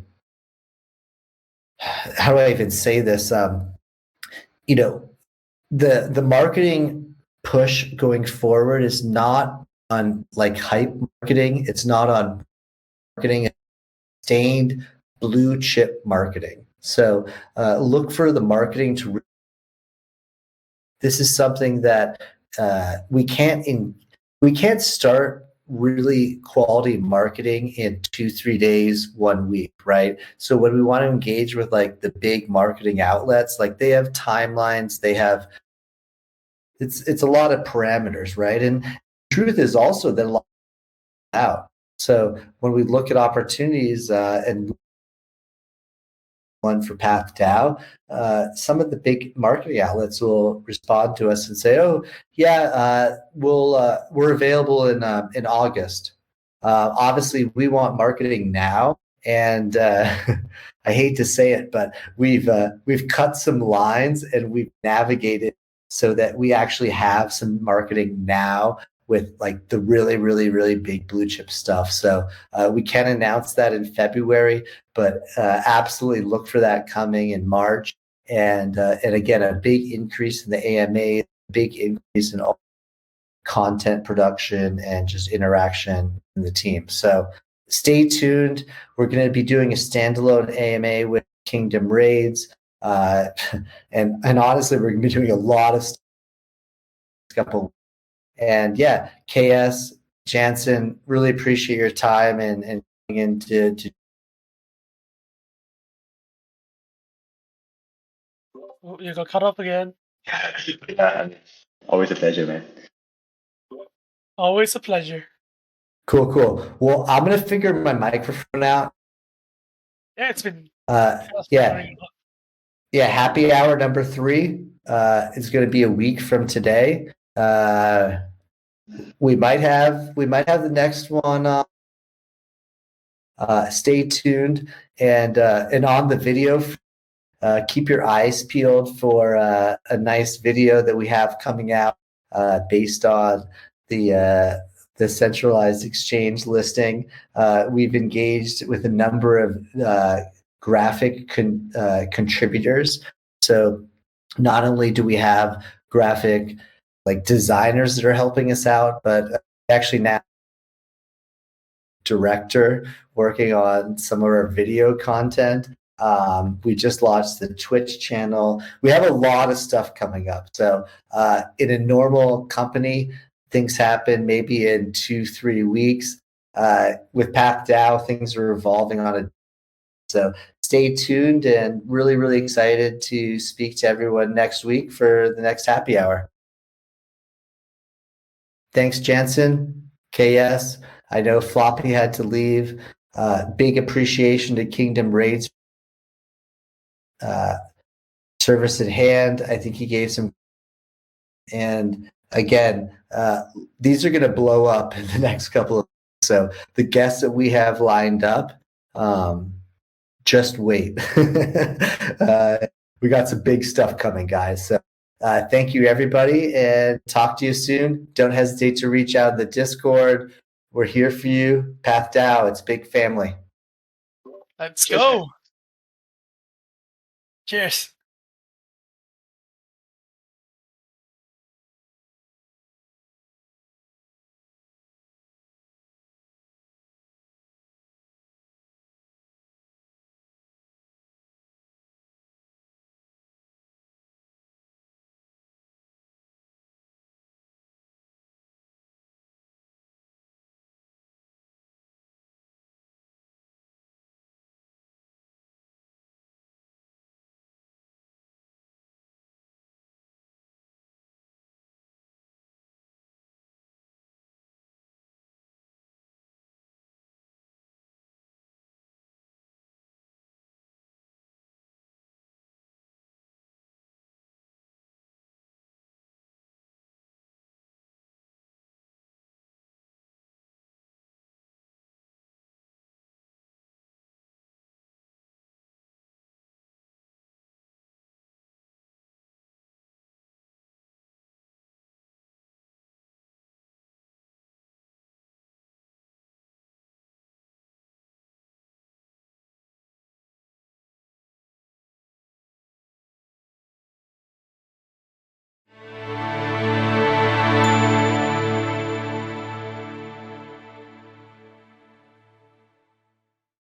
[SPEAKER 1] how do I even say this? The marketing push going forward is not on like hype marketing. It's not on marketing. It's sustained blue chip marketing. So look for the marketing to. This is something that we can't start really quality marketing in 2-3 days, 1 week, right? So when we want to engage with like the big marketing outlets, like they have timelines, they have it's a lot of parameters, right? And truth is also that a lot out. So when we look at opportunities and one for PathDAO, some of the big marketing outlets will respond to us and say, "Oh, yeah, we're available in August." Obviously, we want marketing now, and I hate to say it, but we've cut some lines and we've navigated so that we actually have some marketing now with like the really, really, really big blue chip stuff. So we can announce that in February, but absolutely look for that coming in March. And again, a big increase in the AMA, big increase in all content production and just interaction in the team. So stay tuned. We're going to be doing a standalone AMA with Kingdom Raids. And honestly, we're going to be doing a lot of couple. And yeah, KS, Jansen, really appreciate your time and into to
[SPEAKER 2] You got cut off again.
[SPEAKER 6] Yeah, always a pleasure, man.
[SPEAKER 2] Always a pleasure.
[SPEAKER 1] Cool. Well, I'm gonna figure my microphone out.
[SPEAKER 2] Yeah, it's been
[SPEAKER 1] Yeah. Happy hour number 3 is going to be a week from today. We might have the next one. Stay tuned and on the video. Keep your eyes peeled for a nice video that we have coming out based on the centralized exchange listing. We've engaged with a number of graphic contributors. So not only do we have graphic like designers that are helping us out, but actually now director working on some of our video content. We just launched the Twitch channel. We have a lot of stuff coming up. So in a normal company, things happen maybe in 2-3 weeks. With PathDAO, things are evolving on a. So stay tuned and really, really excited to speak to everyone next week for the next happy hour. Thanks, Jansen, KS. I know Floppy had to leave. Big appreciation to Kingdom Raids service at hand. I think he gave some. And again, these are going to blow up in the next couple of weeks. So the guests that we have lined up, just wait. We got some big stuff coming, guys. So thank you, everybody, and talk to you soon. Don't hesitate to reach out in the Discord. We're here for you. PathDAO, it's big family.
[SPEAKER 2] Let's go. Cheers.